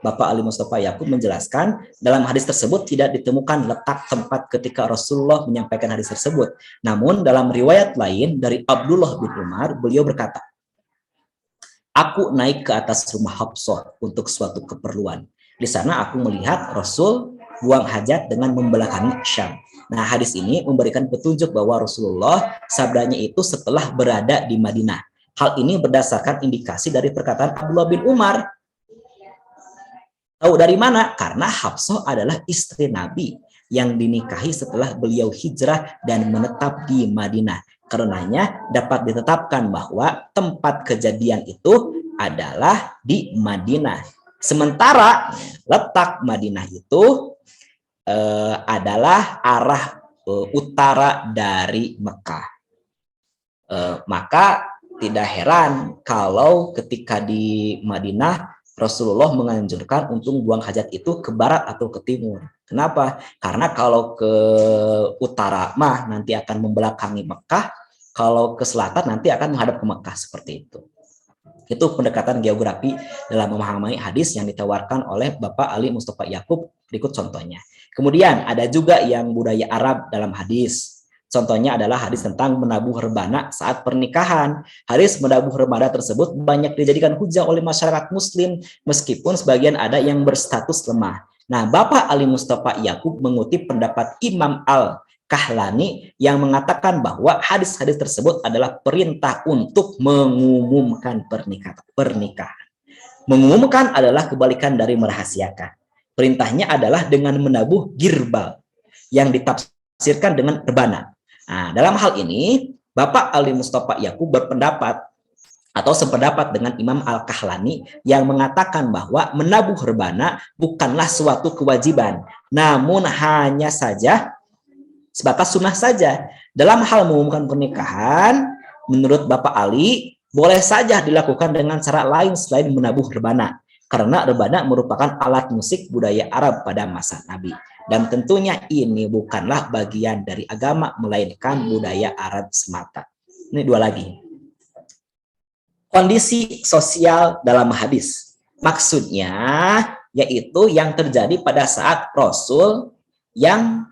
Bapak Ali Mustafa Yakub menjelaskan dalam hadis tersebut tidak ditemukan letak tempat ketika Rasulullah menyampaikan hadis tersebut. Namun dalam riwayat lain dari Abdullah bin Umar, beliau berkata, aku naik ke atas rumah Hafsah untuk suatu keperluan. Di sana aku melihat Rasul buang hajat dengan membelakangi Syam. Nah, hadis ini memberikan petunjuk bahwa Rasulullah sabdanya itu setelah berada di Madinah. Hal ini berdasarkan indikasi dari perkataan Abdullah bin Umar. Tahu dari mana? Karena Hafsah adalah istri Nabi yang dinikahi setelah beliau hijrah dan menetap di Madinah. Karenanya dapat ditetapkan bahwa tempat kejadian itu adalah di Madinah. Sementara letak Madinah itu adalah arah utara dari Mekah. Maka tidak heran kalau ketika di Madinah Rasulullah menganjurkan untuk buang hajat itu ke barat atau ke timur. Kenapa? Karena kalau ke utara mah nanti akan membelakangi Mekah, kalau ke selatan nanti akan menghadap ke Mekah, seperti itu. Itu pendekatan geografi dalam memahami hadis yang ditawarkan oleh Bapak Ali Mustafa Yakub. Berikut contohnya. Kemudian ada juga yang budaya Arab dalam hadis. Contohnya adalah hadis tentang menabuh rebana saat pernikahan. Hadis menabuh rebana tersebut banyak dijadikan hujah oleh masyarakat muslim, meskipun sebagian ada yang berstatus lemah. Nah, Bapak Ali Mustafa Yakub mengutip pendapat Imam Al-Kahlani yang mengatakan bahwa hadis-hadis tersebut adalah perintah untuk mengumumkan pernikahan. Mengumumkan adalah kebalikan dari merahasiakan. Perintahnya adalah dengan menabuh girbal yang ditafsirkan dengan rebana. Nah, dalam hal ini Bapak Ali Mustafa Yakub berpendapat atau sependapat dengan Imam Al-Kahlani yang mengatakan bahwa menabuh rebana bukanlah suatu kewajiban, namun hanya saja sebatas sunnah saja. Dalam hal mengumumkan pernikahan, menurut Bapak Ali, boleh saja dilakukan dengan cara lain selain menabuh rebana. Karena rebana merupakan alat musik budaya Arab pada masa Nabi. Dan tentunya ini bukanlah bagian dari agama, melainkan budaya Arab semata. Ini dua lagi. Kondisi sosial dalam hadis. Maksudnya, yaitu yang terjadi pada saat Rasul yang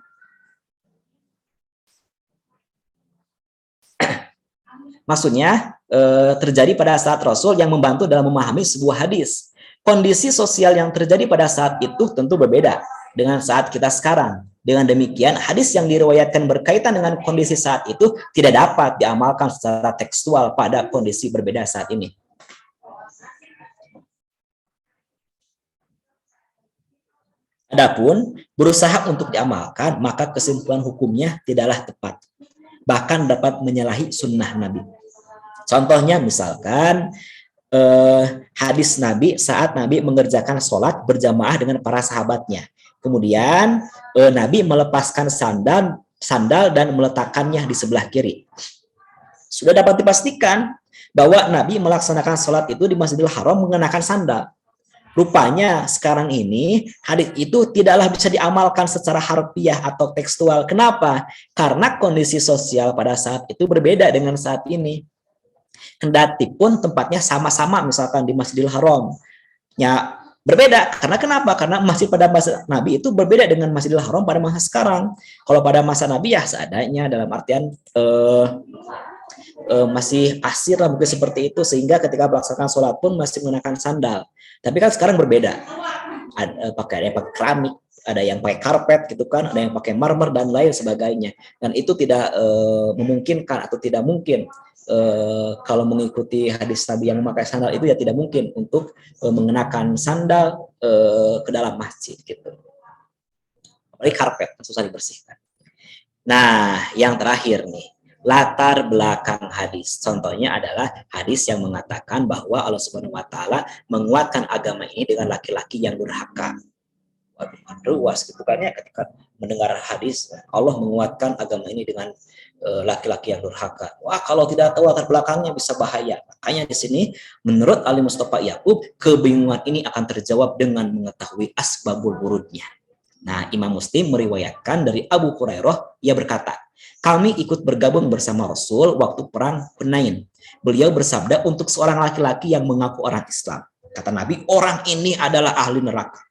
terjadi pada saat Rasul yang membantu dalam memahami sebuah hadis. Kondisi sosial yang terjadi pada saat itu tentu berbeda dengan saat kita sekarang. Dengan demikian, hadis yang diriwayatkan berkaitan dengan kondisi saat itu tidak dapat diamalkan secara tekstual pada kondisi berbeda saat ini. Adapun berusaha untuk diamalkan, maka kesimpulan hukumnya tidaklah tepat. Bahkan dapat menyalahi sunnah Nabi. Contohnya misalkan hadis Nabi saat Nabi mengerjakan sholat berjamaah dengan para sahabatnya. Kemudian Nabi melepaskan sandal dan meletakkannya di sebelah kiri. Sudah dapat dipastikan bahwa Nabi melaksanakan sholat itu di Masjidil Haram mengenakan sandal. Rupanya sekarang ini hadis itu tidaklah bisa diamalkan secara harfiah atau tekstual. Kenapa? Karena kondisi sosial pada saat itu berbeda dengan saat ini. Kendati pun tempatnya sama-sama, misalkan di Masjidil Haram, ya berbeda. Karena kenapa? Karena masjid pada masa Nabi itu berbeda dengan Masjidil Haram pada masa sekarang. Kalau pada masa Nabi ya seadanya, dalam artian masih pasir lah mungkin seperti itu, sehingga ketika melaksanakan sholat pun masih menggunakan sandal. Tapi kan sekarang berbeda. Ada yang pakai keramik, ada yang pakai karpet gitu kan, ada yang pakai marmer dan lain sebagainya. Dan itu tidak memungkinkan atau tidak mungkin. Kalau mengikuti hadis Nabi yang memakai sandal itu ya tidak mungkin untuk mengenakan sandal ke dalam masjid gitu. Apalagi karpet susah dibersihkan. Nah, yang terakhir nih, latar belakang hadis. Contohnya adalah hadis yang mengatakan bahwa Allah Subhanahu wa taala menguatkan agama ini dengan laki-laki yang durhaka. waduh kan ruas gitu kan ya ketika mendengar hadis Allah menguatkan agama ini dengan laki-laki yang durhaka. Wah, kalau tidak tahu latar belakangnya bisa bahaya. Makanya di sini menurut Ali Mustafa Yakub, kebingungan ini akan terjawab dengan mengetahui asbabul wurudnya. Nah, Imam Muslim meriwayatkan dari Abu Hurairah, ia berkata, kami ikut bergabung bersama Rasul waktu perang Hunain. Beliau bersabda untuk seorang laki-laki yang mengaku orang Islam. Kata Nabi, orang ini adalah ahli neraka.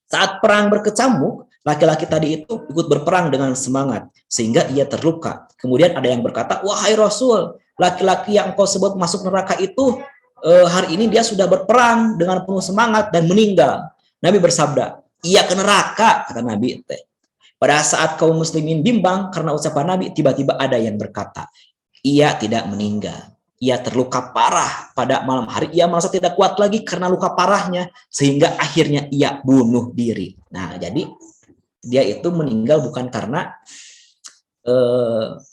Saat perang berkecamuk, laki-laki tadi itu ikut berperang dengan semangat, sehingga ia terluka. Kemudian ada yang berkata, wahai Rasul, laki-laki yang engkau sebut masuk neraka itu, hari ini dia sudah berperang dengan penuh semangat dan meninggal. Nabi bersabda, ia ke neraka, kata Nabi. Pada saat kaum muslimin bimbang karena ucapan Nabi, tiba-tiba ada yang berkata, ia tidak meninggal. Ia terluka parah pada malam hari. Ia merasa tidak kuat lagi karena luka parahnya. Sehingga akhirnya ia bunuh diri. Nah, jadi dia itu meninggal bukan karena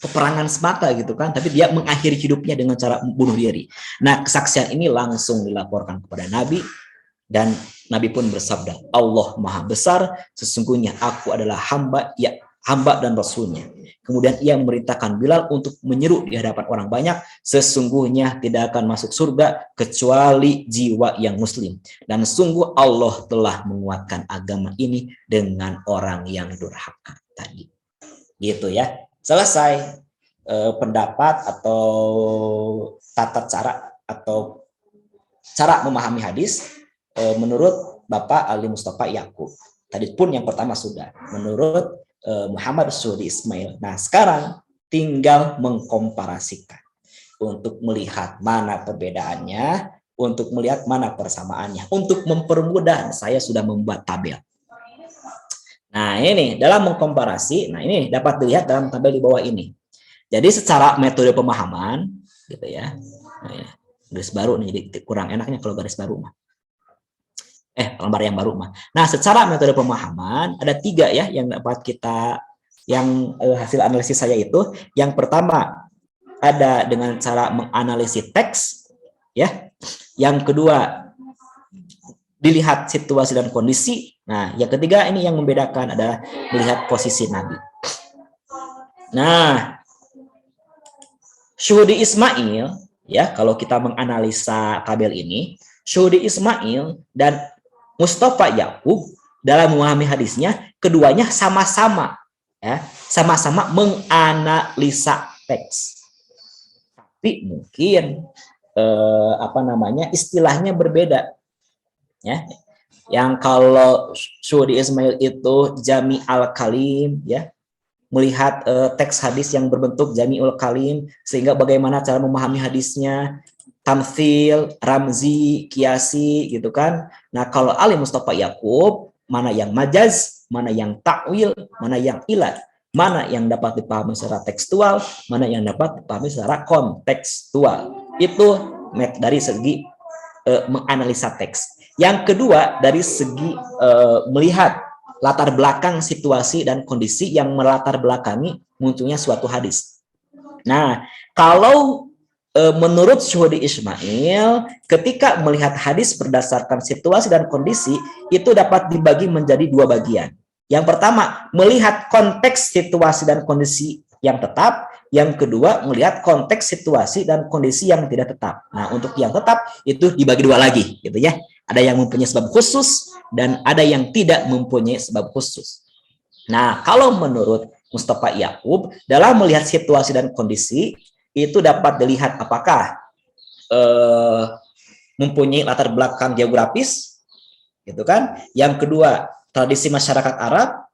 peperangan semata gitu kan. Tapi dia mengakhiri hidupnya dengan cara bunuh diri. Nah, kesaksian ini langsung dilaporkan kepada Nabi. Dan Nabi pun bersabda, Allah Maha Besar, sesungguhnya aku adalah hamba dan Rasulnya. Kemudian ia memerintahkan Bilal untuk menyeru di hadapan orang banyak, sesungguhnya tidak akan masuk surga kecuali jiwa yang muslim. Dan sungguh Allah telah menguatkan agama ini dengan orang yang durhaka tadi. Gitu ya. Selesai pendapat atau tata cara atau cara memahami hadis menurut Bapak Ali Mustafa Yakub. Tadi pun yang pertama sudah. Menurut Muhammad Syuhdi Ismail. Nah, sekarang tinggal mengkomparasikan untuk melihat mana perbedaannya, untuk melihat mana persamaannya. Untuk mempermudah, saya sudah membuat tabel. Nah, ini dalam mengkomparasi, nah ini dapat dilihat dalam tabel di bawah ini. Jadi secara metode pemahaman, gitu ya. Nah, ya. Garis baru nih, jadi kurang enaknya kalau garis baru mah. Lembar yang baru mah. Nah, secara metode pemahaman ada 3 ya yang dapat kita hasil analisis saya itu. Yang pertama ada dengan cara menganalisis teks ya. Yang kedua dilihat situasi dan kondisi. Nah, yang ketiga ini yang membedakan adalah melihat posisi Nabi. Nah, Syuhdi Ismail ya, kalau kita menganalisa tabel ini, Syuhdi Ismail dan Mustafa Yakub dalam memahami hadisnya, keduanya sama-sama ya, sama-sama menganalisa teks. Tapi mungkin istilahnya berbeda. Ya. Yang kalau Syuhdi Ismail itu Jami al-Kalim ya, melihat teks hadis yang berbentuk Jami'ul Kalim, sehingga bagaimana cara memahami hadisnya, tamthil, ramzi, kiasi gitu kan. Nah, kalau Ali Mustafa Yakub, mana yang majaz, mana yang takwil, mana yang ilat, mana yang dapat dipahami secara tekstual, mana yang dapat dipahami secara kontekstual. Itu dari segi menganalisa teks. Yang kedua dari segi melihat latar belakang situasi dan kondisi yang melatar belakangi munculnya suatu hadis. Nah, kalau menurut Syuhdi Ismail, ketika melihat hadis berdasarkan situasi dan kondisi, itu dapat dibagi menjadi 2 bagian. Yang pertama, melihat konteks situasi dan kondisi yang tetap. Yang kedua, melihat konteks situasi dan kondisi yang tidak tetap. Nah, untuk yang tetap, itu dibagi 2 lagi. Gitu ya. Ada yang mempunyai sebab khusus, dan ada yang tidak mempunyai sebab khusus. Nah, kalau menurut Mustafa Yakub, dalam melihat situasi dan kondisi, itu dapat dilihat apakah mempunyai latar belakang geografis, gitu kan? Yang kedua, tradisi masyarakat Arab.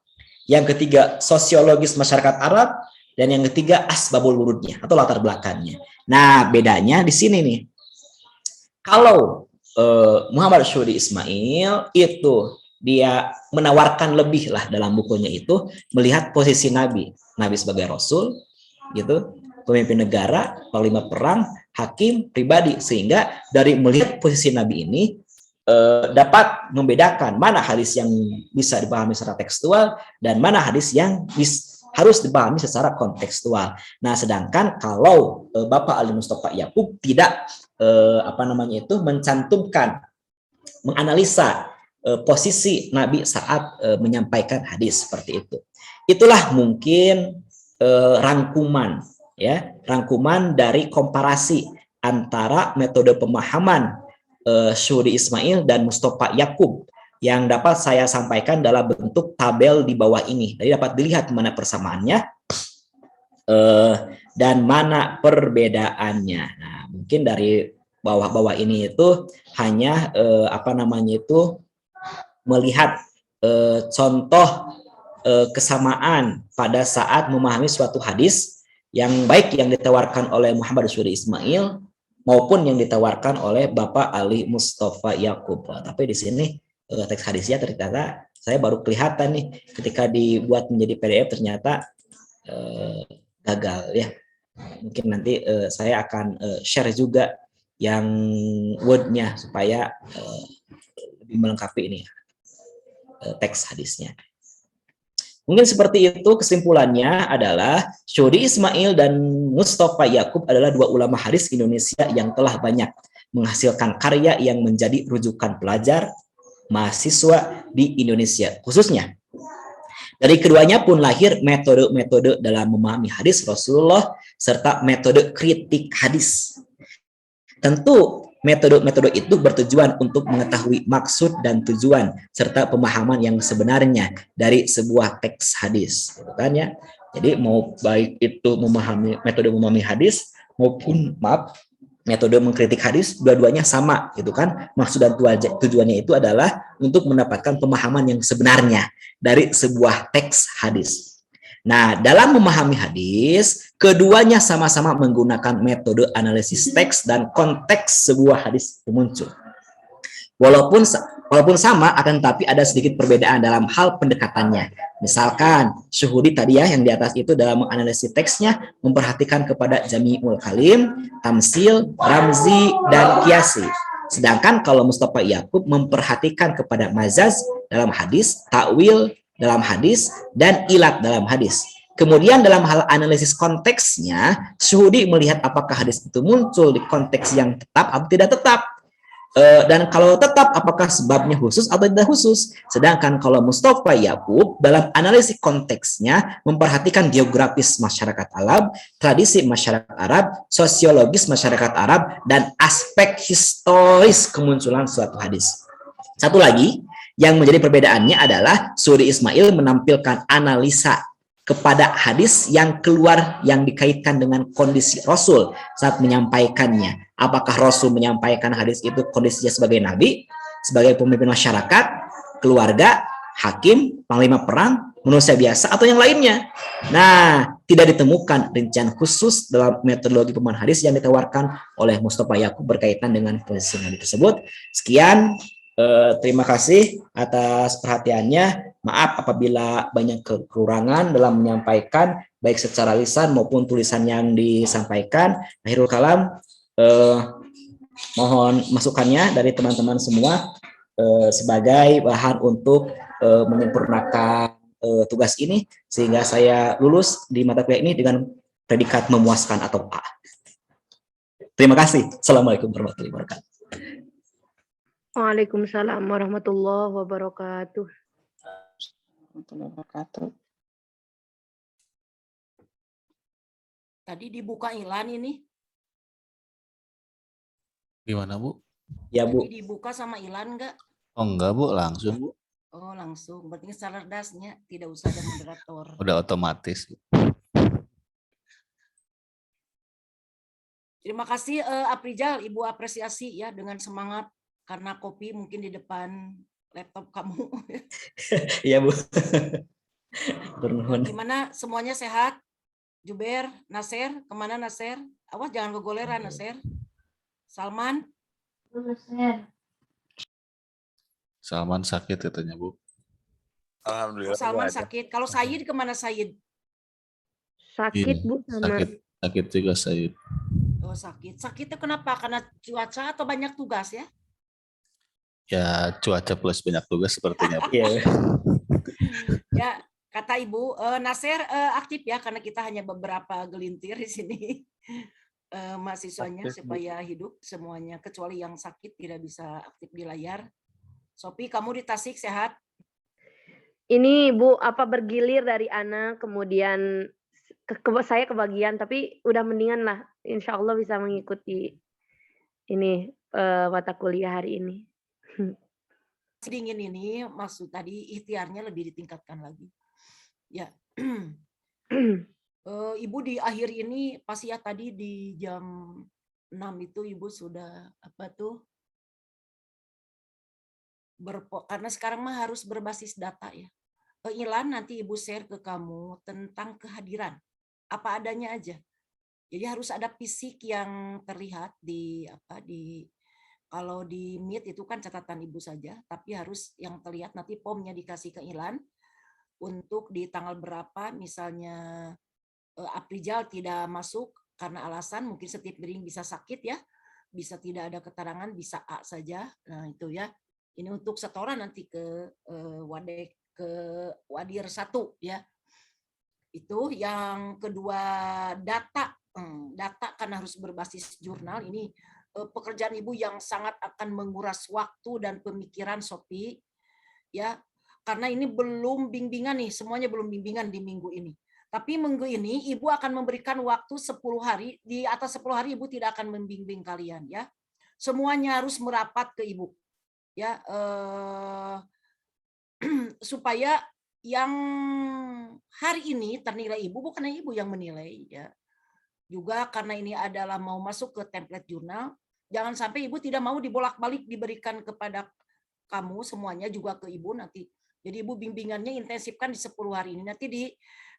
Yang ketiga, sosiologis masyarakat Arab. Dan yang ketiga, asbabul wurudnya atau latar belakangnya. Nah, bedanya di sini nih. Kalau Muhammad Syuhdi Ismail itu dia menawarkan lebih lah dalam bukunya itu melihat posisi Nabi sebagai Rasul, gitu, pemimpin negara, panglima perang, hakim, pribadi, sehingga dari melihat posisi Nabi ini dapat membedakan mana hadis yang bisa dipahami secara tekstual dan mana hadis yang harus dipahami secara kontekstual. Nah, sedangkan kalau Bapak Ali Mustafa Yakub tidak mencantumkan, menganalisa posisi Nabi saat menyampaikan hadis seperti itu. Itulah mungkin rangkuman rangkuman dari komparasi antara metode pemahaman Syuhudi Ismail dan Mustafa Yakub yang dapat saya sampaikan dalam bentuk tabel di bawah ini. Jadi dapat dilihat mana persamaannya dan mana perbedaannya. Nah, mungkin dari bawah-bawah ini itu hanya melihat contoh kesamaan pada saat memahami suatu hadis yang baik yang ditawarkan oleh Muhammad Syuhudi Ismail maupun yang ditawarkan oleh Bapak Ali Mustafa Yakub. Tapi di sini teks hadisnya ternyata saya baru kelihatan nih ketika dibuat menjadi PDF ternyata gagal ya. Mungkin nanti saya akan share juga yang wordnya supaya lebih melengkapi ini teks hadisnya. Mungkin seperti itu kesimpulannya adalah Syuhudi Ismail dan Mustafa Yakub adalah dua ulama hadis Indonesia yang telah banyak menghasilkan karya yang menjadi rujukan pelajar, mahasiswa di Indonesia khususnya. Dari keduanya pun lahir metode-metode dalam memahami hadis Rasulullah serta metode kritik hadis. Tentu metode-metode itu bertujuan untuk mengetahui maksud dan tujuan serta pemahaman yang sebenarnya dari sebuah teks hadis, gitu kan ya. Jadi mau baik itu metode memahami hadis maupun metode mengkritik hadis, dua-duanya sama, gitu kan. Maksud dan tujuannya itu adalah untuk mendapatkan pemahaman yang sebenarnya dari sebuah teks hadis. Nah, dalam memahami hadis, keduanya sama-sama menggunakan metode analisis teks dan konteks sebuah hadis muncul. Walaupun sama, akan tetapi ada sedikit perbedaan dalam hal pendekatannya. Misalkan, Syuhudi tadi ya, yang di atas itu dalam menganalisis teksnya, memperhatikan kepada jami'ul kalim, tamsil, ramzi, dan kiasi. Sedangkan kalau Mustafa Yakub memperhatikan kepada mazaz dalam hadis, takwil dalam hadis, dan ilat dalam hadis. Kemudian dalam hal analisis konteksnya, Syuhudi melihat apakah hadis itu muncul di konteks yang tetap atau tidak tetap. Dan kalau tetap, apakah sebabnya khusus atau tidak khusus. Sedangkan kalau Mustafa Yakub dalam analisis konteksnya memperhatikan geografis masyarakat Arab, tradisi masyarakat Arab, sosiologis masyarakat Arab, dan aspek historis kemunculan suatu hadis. Satu lagi, yang menjadi perbedaannya adalah Syuhudi Ismail menampilkan analisa kepada hadis yang keluar yang dikaitkan dengan kondisi Rasul saat menyampaikannya. Apakah Rasul menyampaikan hadis itu kondisinya sebagai nabi, sebagai pemimpin masyarakat, keluarga, hakim, panglima perang, manusia biasa, atau yang lainnya. Nah, tidak ditemukan rincian khusus dalam metodologi pemahaman hadis yang ditawarkan oleh Mustafa Yakub berkaitan dengan posisi nabi tersebut. Sekian. Terima kasih atas perhatiannya. Maaf apabila banyak kekurangan dalam menyampaikan baik secara lisan maupun tulisan yang disampaikan. Akhirul kalam, mohon masukannya dari teman-teman semua sebagai bahan untuk menyempurnakan tugas ini sehingga saya lulus di mata kuliah ini dengan predikat memuaskan atau A. Terima kasih. Assalamualaikum warahmatullahi wabarakatuh. Waalaikumsalam warahmatullahi wabarakatuh. Tadi dibuka Ilan ini. Gimana, Bu? Ya, Bu. Tadi dibuka sama Ilan enggak? Oh, enggak, Bu. Langsung, Bu. Oh, langsung. Berarti salerdasnya tidak usah ada moderator. Udah otomatis. Terima kasih Aprijal, Ibu apresiasi ya dengan semangat karena kopi mungkin di depan laptop kamu. Iya, Bu. Gimana semuanya sehat? Juber, Nasir, kemana Nasir? Awas jangan kegoleran Nasir. Salman? Salman sakit katanya, Bu. Alhamdulillah. Oh, Salman sakit. Kalau Sayid kemana Sayid? Sakit, Bu, sama. Sakit juga Sayid. Oh, sakit. Sakitnya kenapa? Karena cuaca atau banyak tugas ya? Ya, cuaca plus banyak tugas sepertinya, Bu. Ya, kata Ibu, Nasir aktif ya karena kita hanya beberapa gelintir di sini. Mahasiswanya aktif, supaya hidup semuanya kecuali yang sakit tidak bisa aktif di layar. Sopi, kamu di Tasik sehat? Ini Bu, apa bergilir dari Ana, kemudian saya kebagian, tapi udah mendingan lah. Insya Allah bisa mengikuti ini mata kuliah hari ini. Dingin ini maksud tadi ikhtiarnya lebih ditingkatkan lagi. Ya. Ibu di akhir ini pasti ya tadi di jam 6 itu Ibu sudah apa tuh? Karena sekarang mah harus berbasis data ya. Ilan nanti Ibu share ke kamu tentang kehadiran. Apa adanya aja. Jadi harus ada fisik yang terlihat di kalau di Meet itu kan catatan Ibu saja, tapi harus yang terlihat nanti POM-nya dikasih ke Ilan untuk di tanggal berapa misalnya Aprijal tidak masuk karena alasan mungkin setip miring bisa sakit ya, bisa tidak ada keterangan, bisa A saja. Nah, itu ya. Ini untuk setoran nanti ke Wadir 1 ya. Itu yang kedua data karena harus berbasis jurnal ini pekerjaan Ibu yang sangat akan menguras waktu dan pemikiran Sophie ya, karena ini belum bimbingan nih, semuanya belum bimbingan di minggu ini. Tapi minggu ini Ibu akan memberikan waktu 10 hari, di atas 10 hari Ibu tidak akan membimbing kalian ya. Semuanya harus merapat ke Ibu ya, supaya yang hari ini ternilai Ibu bukan Ibu yang menilai ya. Juga karena ini adalah mau masuk ke template jurnal, jangan sampai Ibu tidak mau dibolak-balik diberikan kepada kamu semuanya juga ke Ibu nanti. Jadi Ibu bimbingannya intensifkan di 10 hari ini. Nanti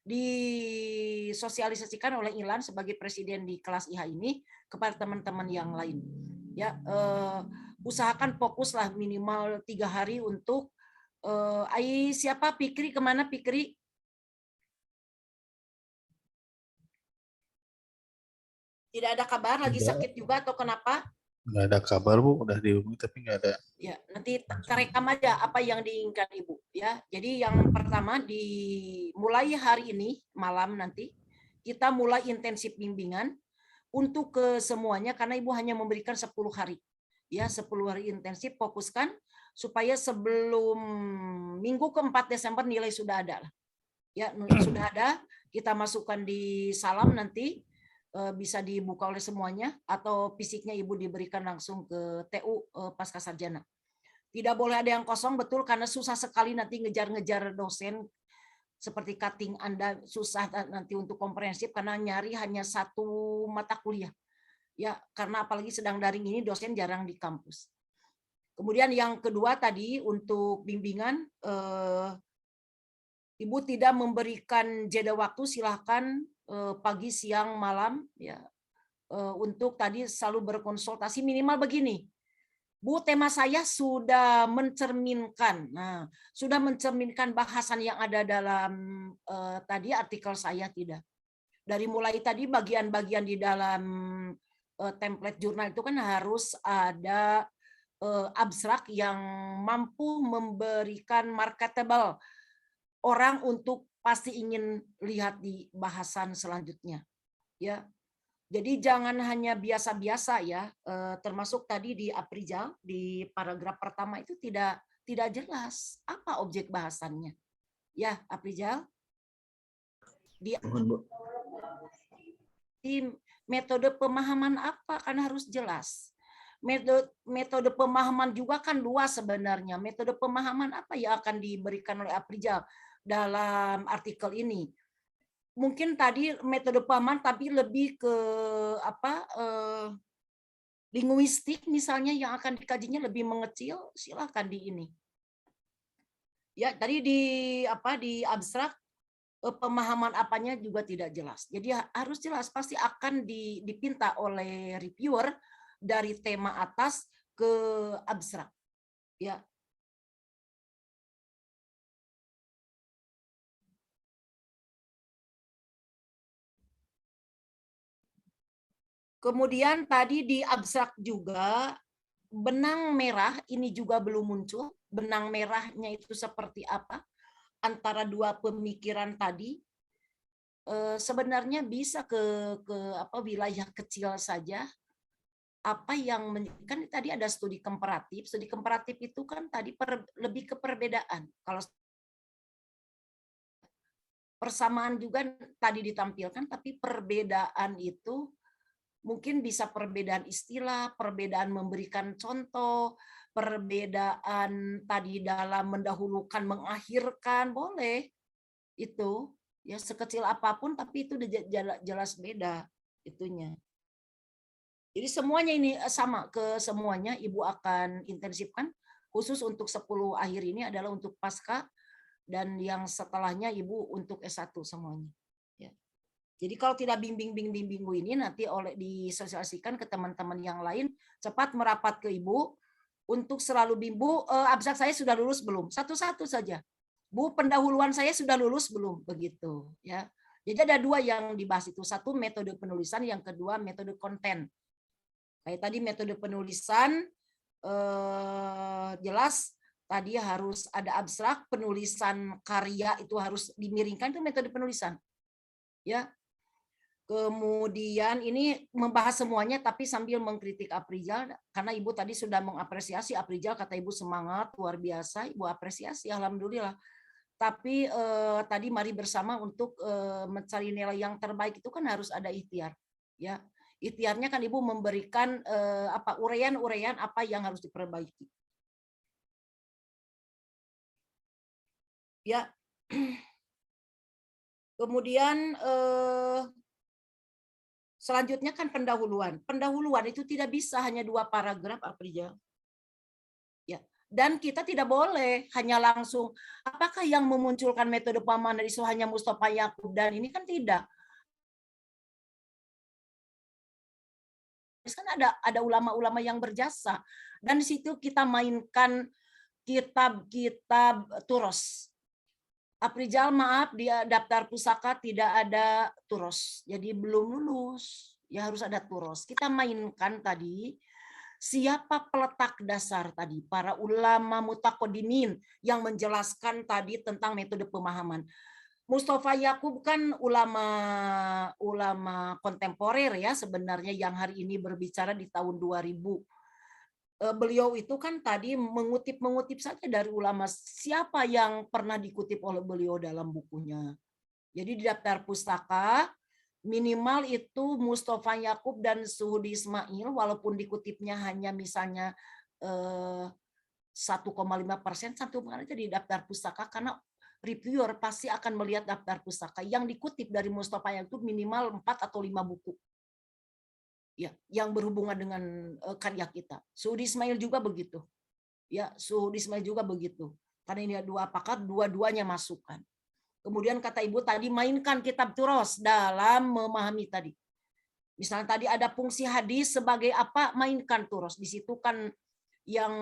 disosialisasikan oleh Ilan sebagai presiden di kelas IH ini kepada teman-teman yang lain. Ya, usahakan fokuslah minimal 3 hari untuk siapa Pikri kemana Pikri? Tidak ada kabar, lagi sakit juga atau kenapa? Nggak ada kabar Bu, udah dihubungi tapi nggak ada. Ya, nanti terekam aja apa yang diinginkan Ibu ya. Jadi yang pertama mulai hari ini malam nanti kita mulai intensif bimbingan untuk ke semuanya karena Ibu hanya memberikan 10 hari. Ya, 10 hari intensif fokuskan supaya sebelum minggu ke-4 Desember nilai sudah ada lah. Ya, sudah ada, kita masukkan di salam nanti bisa dibuka oleh semuanya atau fisiknya Ibu diberikan langsung ke TU pasca sarjana. Tidak boleh ada yang kosong, betul, karena susah sekali nanti ngejar-ngejar dosen seperti cutting Anda susah nanti untuk komprehensif karena nyari hanya satu mata kuliah. Ya, karena apalagi sedang daring ini dosen jarang di kampus. Kemudian yang kedua tadi untuk bimbingan Ibu tidak memberikan jeda waktu, silahkan pagi, siang, malam ya untuk tadi selalu berkonsultasi minimal begini. Bu, tema saya sudah mencerminkan, sudah mencerminkan bahasan yang ada dalam tadi artikel saya tidak. Dari mulai tadi bagian-bagian di dalam template jurnal itu kan harus ada abstrak yang mampu memberikan marketable orang untuk pasti ingin lihat di bahasan selanjutnya. Ya, jadi jangan hanya biasa-biasa ya, termasuk tadi di Aprijal di paragraf pertama itu tidak jelas apa objek bahasannya. Ya, Aprijal. Di metode pemahaman apa kan harus jelas. Metode pemahaman juga kan luas sebenarnya. Metode pemahaman apa yang akan diberikan oleh Aprijal dalam artikel ini? Mungkin tadi metode pemahaman tapi lebih ke linguistik misalnya yang akan dikajinya lebih mengecil, silakan di ini. Ya, tadi di abstrak pemahaman apanya juga tidak jelas. Jadi harus jelas, pasti akan dipinta oleh reviewer dari tema atas ke abstrak. Ya. Kemudian tadi di abstrak juga benang merah ini juga belum muncul. Benang merahnya itu seperti apa? Antara dua pemikiran tadi sebenarnya bisa ke wilayah kecil saja apa yang kan tadi ada studi komparatif. Studi komparatif itu kan tadi lebih ke perbedaan. Kalau persamaan juga tadi ditampilkan, tapi perbedaan itu mungkin bisa perbedaan istilah, perbedaan memberikan contoh, perbedaan tadi dalam mendahulukan, mengakhirkan, boleh. Itu ya sekecil apapun, tapi itu udah jelas beda itunya. Jadi semuanya ini sama, ke semuanya Ibu akan intensifkan, khusus untuk 10 akhir ini adalah untuk pasca, dan yang setelahnya Ibu untuk S1 semuanya. Ya. Jadi kalau tidak bimbing minggu ini nanti disosialisasikan ke teman-teman yang lain, cepat merapat ke Ibu untuk selalu Bu, abstrak saya sudah lulus belum? Satu-satu saja. Bu, pendahuluan saya sudah lulus belum? Begitu ya. Jadi ada 2 yang dibahas itu, satu metode penulisan, yang kedua metode konten. Kayak tadi metode penulisan jelas tadi harus ada abstrak, penulisan karya itu harus dimiringkan, itu metode penulisan. Ya. Kemudian ini membahas semuanya tapi sambil mengkritik Aprijal, karena Ibu tadi sudah mengapresiasi Aprijal, kata Ibu semangat luar biasa, Ibu apresiasi, alhamdulillah. Tapi tadi mari bersama untuk mencari nilai yang terbaik itu kan harus ada ikhtiar, ya. Ikhtiarnya kan Ibu memberikan uraian-uraian apa yang harus diperbaiki. Ya. Kemudian selanjutnya kan pendahuluan. Pendahuluan itu tidak bisa hanya 2 paragraf, Aprijal. Ya. Dan kita tidak boleh hanya langsung, apakah yang memunculkan metode pemahaman itu hanya Mustafa Yakub, dan ini kan tidak. Kan ada ulama-ulama yang berjasa, dan di situ kita mainkan kitab-kitab turos. Aprijal maaf, dia daftar pusaka tidak ada turos, jadi belum lulus, ya harus ada turos. Kita mainkan tadi siapa peletak dasar tadi, para ulama mutaqaddimin yang menjelaskan tadi tentang metode pemahaman. Mustafa Yakub kan ulama kontemporer ya sebenarnya, yang hari ini berbicara di tahun 2000. Beliau itu kan tadi mengutip saja dari ulama, siapa yang pernah dikutip oleh beliau dalam bukunya. Jadi di daftar pustaka minimal itu Mustafa Yakub dan Suhudi Ismail, walaupun dikutipnya hanya misalnya 1,5%, satu aja di daftar pustaka, karena reviewer pasti akan melihat daftar pustaka yang dikutip dari Mustafa Yakub minimal 4 atau 5 buku. Ya, yang berhubungan dengan karya kita. Suhudi Ismail juga begitu. Ya, Suhudi Ismail juga begitu. Karena ini 2 pakar, dua-duanya masukkan. Kemudian kata Ibu tadi mainkan kitab turos dalam memahami tadi. Misalnya tadi ada fungsi hadis sebagai apa, mainkan turos. Di situ kan yang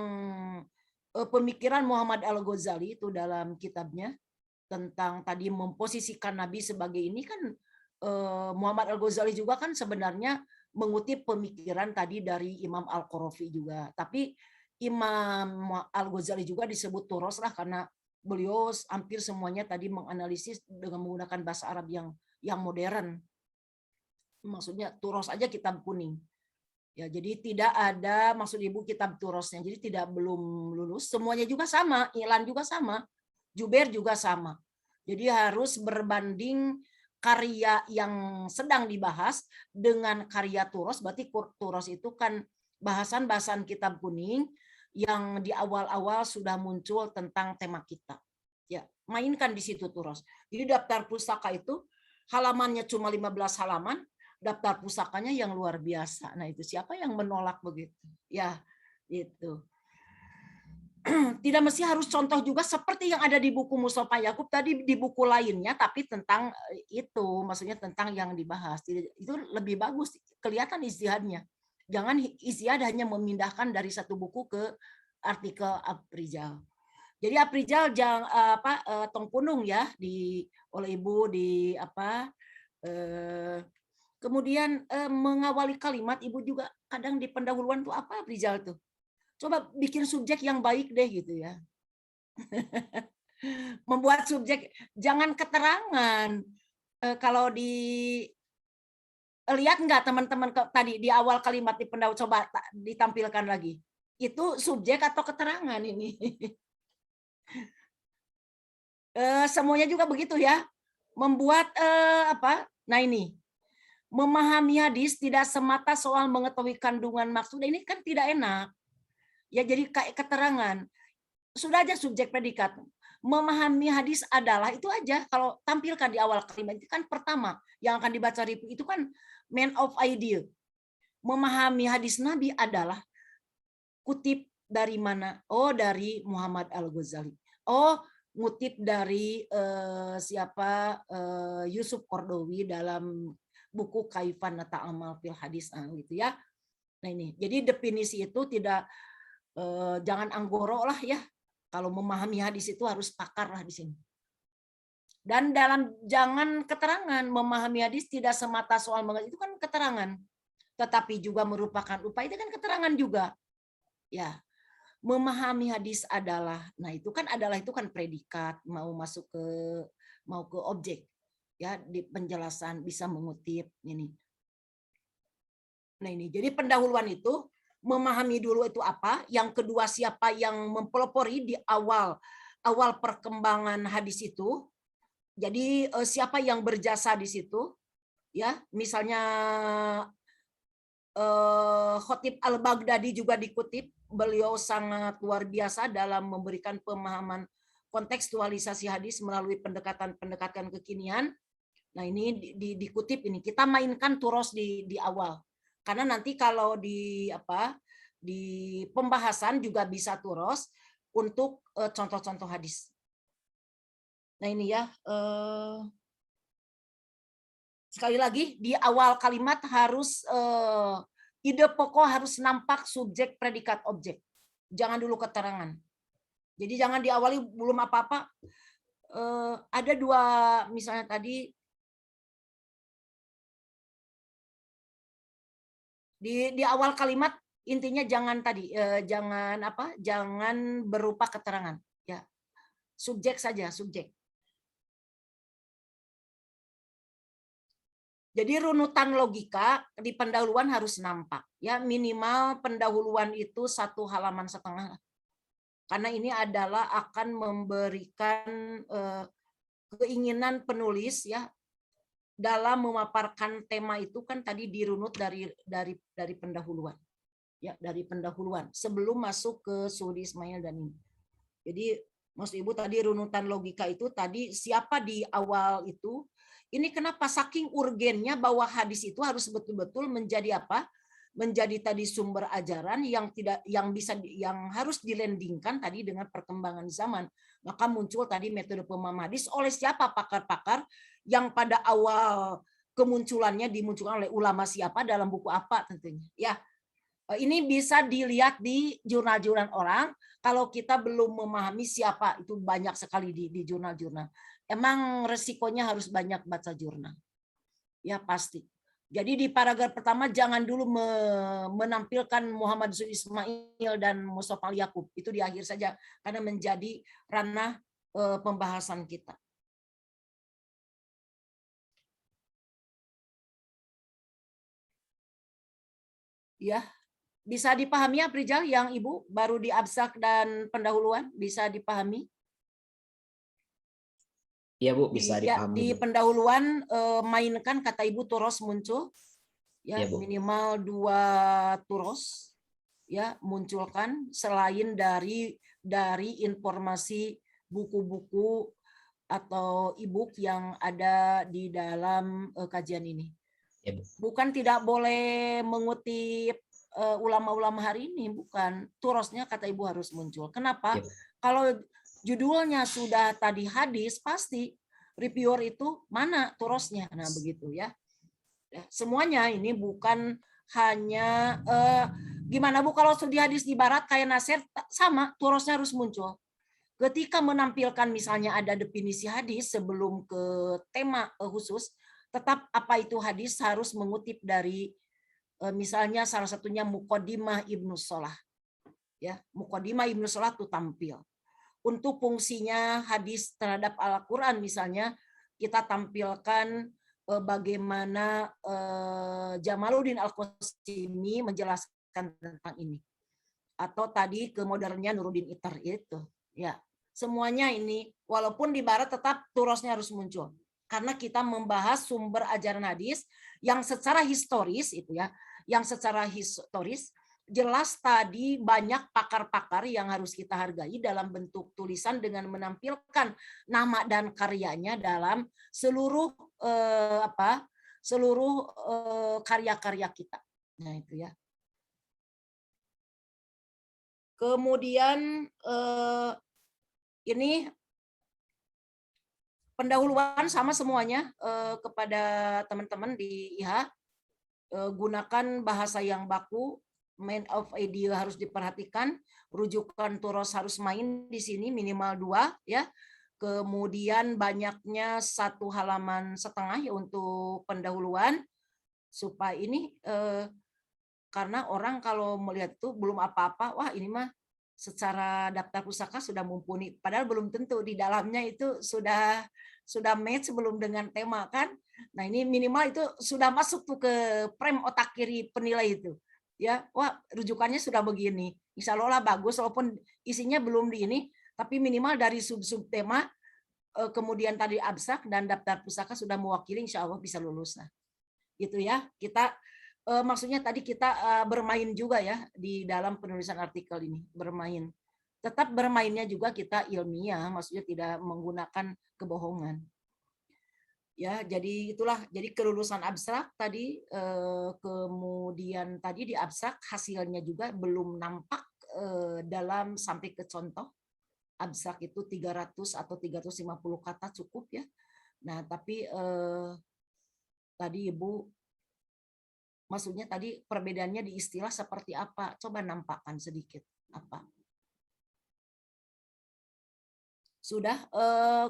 pemikiran Muhammad Al-Ghazali itu dalam kitabnya tentang tadi memposisikan Nabi sebagai ini kan, Muhammad Al-Ghazali juga kan sebenarnya mengutip pemikiran tadi dari Imam Al-Qarafi juga. Tapi Imam Al-Ghazali juga disebut turos lah karena beliau hampir semuanya tadi menganalisis dengan menggunakan bahasa Arab yang modern. Maksudnya turos aja kitab kuning. Ya, jadi tidak ada maksud Ibu kitab turosnya. Jadi belum lulus. Semuanya juga sama, Ilan juga sama, Jubair juga sama. Jadi harus berbanding karya yang sedang dibahas dengan karya turos. Berarti turos itu kan bahasan-bahasan kitab kuning yang di awal-awal sudah muncul tentang tema kita. Ya, mainkan di situ turos. Jadi daftar pustaka itu halamannya cuma 15 halaman, daftar pusakanya yang luar biasa. Nah, itu siapa yang menolak begitu? Ya, itu. Tidak mesti harus contoh juga seperti yang ada di buku Mustafa Yakub tadi, di buku lainnya, tapi tentang itu, maksudnya tentang yang dibahas. Itu lebih bagus, kelihatan ijtihadnya. Jangan ijtihad hanya memindahkan dari satu buku ke artikel Aprijal. Jadi Aprijal tong punung ya oleh Ibu di kemudian mengawali kalimat, Ibu juga kadang di pendahuluan tuh apa Aprijal tuh. Coba bikin subjek yang baik deh gitu ya. Membuat subjek, jangan keterangan. Kalau di Lihat nggak teman-teman tadi di awal kalimat di pendahuluan, coba ditampilkan lagi. Itu subjek atau keterangan ini? Semuanya juga begitu ya. Membuat apa? Nah ini, memahami hadis tidak semata soal mengetahui kandungan maksud. Ini kan tidak enak. Ya jadi kayak keterangan. Sudah aja subjek predikat. Memahami hadis adalah itu aja. Kalau tampilkan di awal kalimat itu kan pertama yang akan dibaca review itu kan main of idea. Memahami hadis Nabi adalah kutip dari mana? Oh, dari Muhammad Al-Ghazali. Oh, ngutip dari siapa Yusuf Qardawi dalam buku Kaifan Nata'amal fil Hadis gitu ya. Nah ini, jadi definisi itu tidak jangan anggoro lah ya. Kalau memahami hadis itu harus pakar lah di sini. Dan dalam jangan keterangan, memahami hadis tidak semata soal mengerti, itu kan keterangan. Tetapi juga merupakan upaya, itu kan keterangan juga. Ya, memahami hadis adalah, nah itu kan adalah itu kan predikat, mau ke objek. Ya, di penjelasan bisa mengutip ini. Nah ini, jadi pendahuluan itu memahami dulu itu apa, yang kedua siapa yang mempelopori di awal perkembangan hadis itu. Jadi siapa yang berjasa di situ, ya misalnya Khatib Al-Baghdadi juga dikutip, beliau sangat luar biasa dalam memberikan pemahaman kontekstualisasi hadis melalui pendekatan kekinian. Nah ini dikutip ini, kita mainkan turos di awal. Karena nanti kalau di pembahasan juga bisa turos untuk contoh-contoh hadis. Nah ini ya, sekali lagi di awal kalimat harus ide pokok harus nampak subjek, predikat, objek. Jangan dulu keterangan. Jadi jangan diawali belum apa-apa. Ada dua, misalnya tadi di awal kalimat intinya jangan jangan berupa keterangan ya, subjek saja, subjek. Jadi runutan logika di pendahuluan harus nampak ya, minimal pendahuluan itu 1,5 halaman karena ini adalah akan memberikan keinginan penulis ya dalam memaparkan tema itu kan tadi dirunut dari pendahuluan. Ya, dari pendahuluan sebelum masuk ke Suhudi Ismail dan ini. Jadi Mas Ibu tadi runutan logika itu tadi siapa di awal itu. Ini kenapa saking urgennya bahwa hadis itu harus betul-betul menjadi apa? Menjadi tadi sumber ajaran yang harus dilendingkan tadi dengan perkembangan zaman. Maka muncul tadi metode pemahaman hadis oleh siapa pakar-pakar yang pada awal kemunculannya dimunculkan oleh ulama siapa dalam buku apa tentunya. Ya, ini bisa dilihat di jurnal-jurnal orang. Kalau kita belum memahami siapa itu banyak sekali di jurnal-jurnal. Emang resikonya harus banyak baca jurnal. Ya pasti. Jadi di paragraf pertama jangan dulu menampilkan Muhammad Zuhri Ismail dan Mustafa Al-Yaqub. Itu di akhir saja karena menjadi ranah pembahasan kita. Ya, bisa dipahami ya Prijal yang Ibu baru di abstrak dan pendahuluan bisa dipahami? Iya Bu, bisa dipahami. Di pendahuluan mainkan kata Ibu turos muncul ya, Ya, Bu. minimal 2 turos ya munculkan selain dari informasi buku-buku atau e-book yang ada di dalam kajian ini. Ya, Bu. Bukan tidak boleh mengutip ulama-ulama hari ini, bukan. Turosnya kata Ibu harus muncul. Kenapa? Ya. Kalau judulnya sudah tadi hadis, pasti reviewer itu mana turosnya. Nah begitu ya. Semuanya ini bukan hanya gimana Bu kalau studi hadis di barat kayak Nasir sama turosnya harus muncul. Ketika menampilkan misalnya ada definisi hadis sebelum ke tema khusus, tetap apa itu hadis harus mengutip dari misalnya salah satunya Muqaddimah Ibnu Shalah. Ya, Muqaddimah Ibnu Shalah itu tampil. Untuk fungsinya hadis terhadap Al-Qur'an misalnya kita tampilkan bagaimana Jamaluddin Al-Qasimi menjelaskan tentang ini. Atau tadi ke modernnya Nuruddin Itar itu. Ya, semuanya ini walaupun di barat tetap turosnya harus muncul. Karena kita membahas sumber ajaran hadis yang secara historis itu ya, yang secara historis jelas tadi banyak pakar-pakar yang harus kita hargai dalam bentuk tulisan dengan menampilkan nama dan karyanya dalam seluruh karya-karya kita. Nah itu ya. Kemudian ini pendahuluan sama semuanya kepada teman-teman di IHA. Gunakan bahasa yang baku. Main of idea harus diperhatikan, rujukan turos harus main di sini minimal 2 ya. Kemudian banyaknya 1 halaman setengah ya untuk pendahuluan supaya ini karena orang kalau melihat itu belum apa-apa, wah ini mah secara daftar pusaka sudah mumpuni, padahal belum tentu di dalamnya itu sudah match sebelum dengan tema kan. Nah ini minimal itu sudah masuk tuh ke frame otak kiri penilai itu. Ya, wah rujukannya sudah begini, insya Allah bagus walaupun isinya belum di ini, tapi minimal dari sub-sub tema, kemudian tadi abstrak dan daftar pusaka sudah mewakili, insya Allah bisa lulus. Nah, gitu ya, kita maksudnya tadi kita bermain juga ya di dalam penulisan artikel ini, bermain. Tetap bermainnya juga kita ilmiah, maksudnya tidak menggunakan kebohongan. Ya, jadi itulah, jadi kelulusan abstrak tadi, kemudian tadi di abstrak hasilnya juga belum nampak dalam sampai ke contoh. Abstrak itu 300 atau 350 kata cukup ya. Nah, tapi tadi Ibu, maksudnya tadi perbedaannya di istilah seperti apa? Coba nampakkan sedikit apa. Sudah,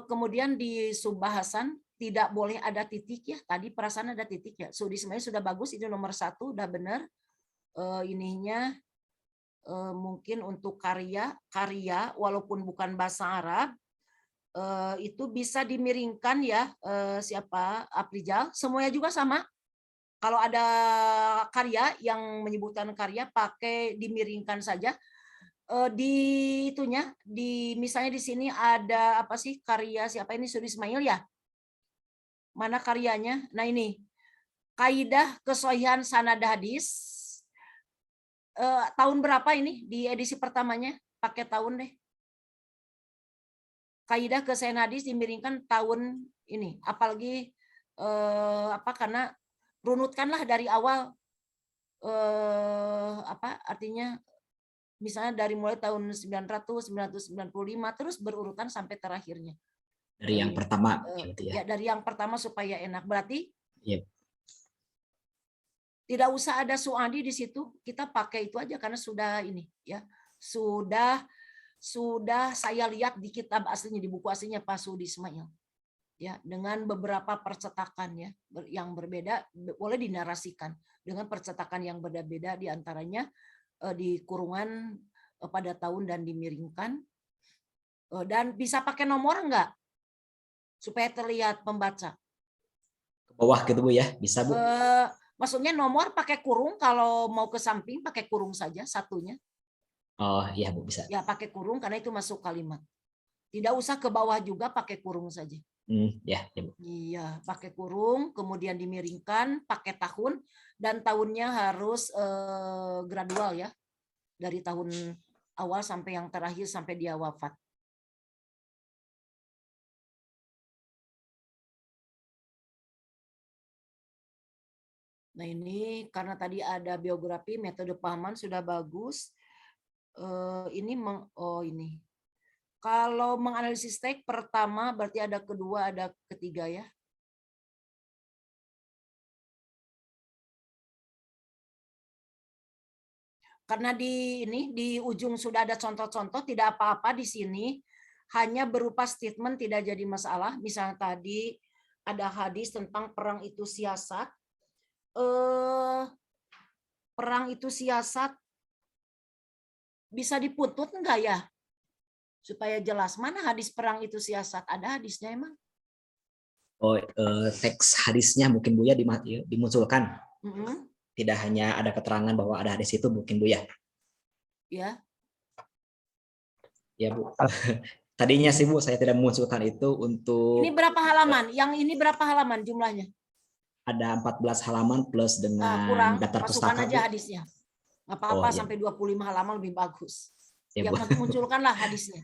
kemudian di subbahasan tidak boleh ada titik ya. Tadi perasaan ada titik ya. Sudi sebenarnya sudah bagus, itu nomor 1 udah benar. Ininya mungkin untuk karya walaupun bukan bahasa Arab itu bisa dimiringkan ya. Siapa Aprijal, semuanya juga sama. Kalau ada karya yang menyebutkan karya pakai dimiringkan saja. Di itunya, di misalnya di sini ada apa sih karya siapa ini, Sudi Ismail ya? Mana karyanya? Nah ini kaidah kesohihan sanad hadis. Tahun berapa ini di edisi pertamanya? Pakai tahun deh. Kaidah kesohihan hadis dimiringkan tahun ini. Apalagi karena runutkanlah dari awal artinya misalnya dari mulai tahun 900, 995 terus berurutan sampai terakhirnya. Dari yang pertama gitu ya. Ya, dari yang pertama supaya enak. Berarti Yep. Tidak usah ada suadi di situ, kita pakai itu aja karena sudah ini ya. Sudah saya lihat di kitab aslinya, di buku aslinya Pak Sudi Ismail. Ya, dengan beberapa percetakan ya yang berbeda, boleh dinarasikan dengan percetakan yang berbeda di antaranya di kurungan pada tahun dan dimiringkan, dan bisa pakai nomor enggak supaya terlihat pembaca Ke bawah gitu Bu ya, bisa Bu? maksudnya nomor pakai kurung, kalau mau ke samping pakai kurung saja satunya. Oh iya Bu, bisa. Ya pakai kurung karena itu masuk kalimat, tidak usah ke bawah juga, pakai kurung saja. Ya Bu. Iya, pakai kurung, kemudian dimiringkan, pakai tahun, dan tahunnya harus gradual ya, dari tahun awal sampai yang terakhir sampai dia wafat. Nah ini karena tadi ada biografi, metode pahaman sudah bagus. Ini ini. Kalau menganalisis teks pertama berarti ada kedua, ada ketiga ya. Karena di ujung sudah ada contoh-contoh, tidak apa-apa di sini, hanya berupa statement tidak jadi masalah. Misalnya tadi ada hadis tentang perang itu siasat. Perang itu siasat bisa diputut enggak ya? Supaya jelas mana hadis perang itu siasat, ada hadisnya emang? Teks hadisnya mungkin Bu ya dimunculkan. Mm-mm. Tidak hanya ada keterangan bahwa ada hadis itu mungkin Bu ya. Ya, Ya Bu. Tadinya sih Bu saya tidak memunculkan itu ini untuk berapa halaman? Yang ini berapa halaman jumlahnya? ada 14 halaman plus Nah, dengan kurang, daftar masukkan pustaka aja Bu. hadisnya. Nggak Oh apa-apa ya, sampai 25 halaman lebih bagus. ya Yang Bu. penting munculkanlah hadisnya.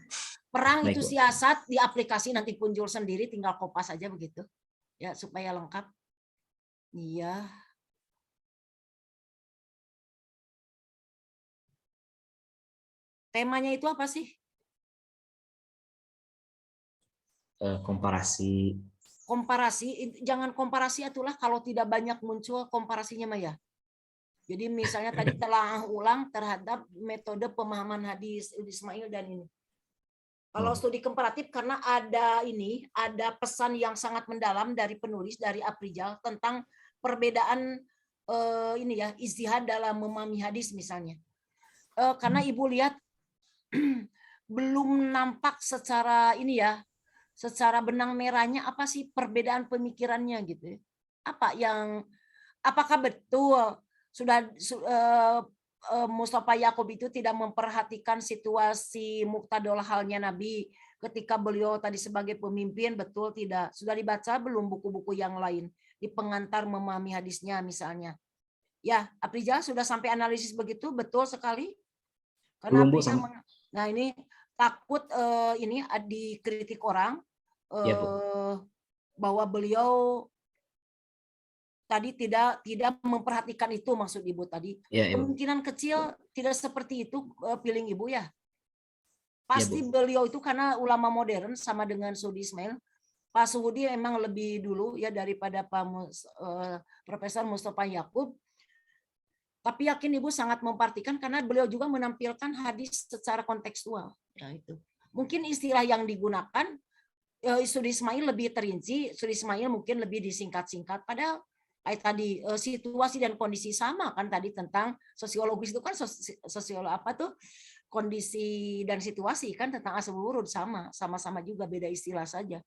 Perang Baik, itu Bu. siasat, di aplikasi nanti muncul sendiri, tinggal kopas aja begitu. Ya, supaya lengkap. Iya. Temanya itu apa sih? Komparasi. Komparasi, jangan komparasi itulah kalau tidak banyak muncul komparasinya mah ya. Jadi misalnya tadi telah ulang terhadap metode pemahaman hadis Ismail dan ini. Kalau studi komparatif karena ada pesan yang sangat mendalam dari penulis dari Aprijal tentang perbedaan ijtihad dalam memahami hadis misalnya. Karena Ibu lihat belum nampak secara secara benang merahnya apa sih perbedaan pemikirannya gitu. Apakah betul sudah Mustafa Yakub itu tidak memperhatikan situasi muktadol halnya Nabi ketika beliau tadi sebagai pemimpin, betul tidak? Sudah dibaca belum buku-buku yang lain di pengantar memahami hadisnya misalnya? Ya, Aprijal sudah sampai analisis begitu, betul sekali. Karena Belum Bu Aprijal, nah ini takut ini dikritik orang ya, Bu. bahwa beliau tadi tidak memperhatikan itu maksud Ibu tadi. Ya, Ibu. Kemungkinan kecil tidak seperti itu feeling Ibu ya. Pasti Bu. beliau itu karena ulama modern sama dengan Sudi Ismail. Pak Suhudi emang lebih dulu ya daripada Profesor Mustafa Yakub. Tapi yakin Ibu sangat memperhatikan karena beliau juga menampilkan hadis secara kontekstual. Ya itu. Mungkin istilah yang digunakan Sudi Ismail lebih terinci, Sudi Ismail mungkin lebih disingkat-singkat. Padahal kayak tadi situasi dan kondisi sama kan tadi tentang sosiologis itu kan sosiolog apa tuh kondisi dan situasi kan tentang asal urut sama-sama juga beda istilah saja.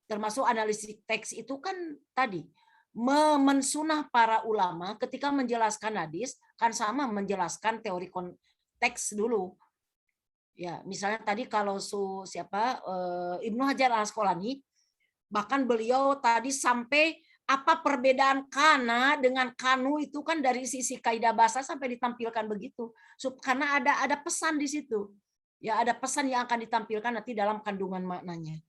Termasuk analisis teks itu kan tadi mensunah para ulama ketika menjelaskan hadis kan sama menjelaskan teori konteks dulu. Ya, misalnya tadi kalau Ibnu Hajar Al-Asqalani bahkan beliau tadi sampai apa perbedaan kana dengan kanu itu kan dari sisi kaidah bahasa sampai ditampilkan begitu. Karena ada pesan di situ. Ya, ada pesan yang akan ditampilkan nanti dalam kandungan maknanya.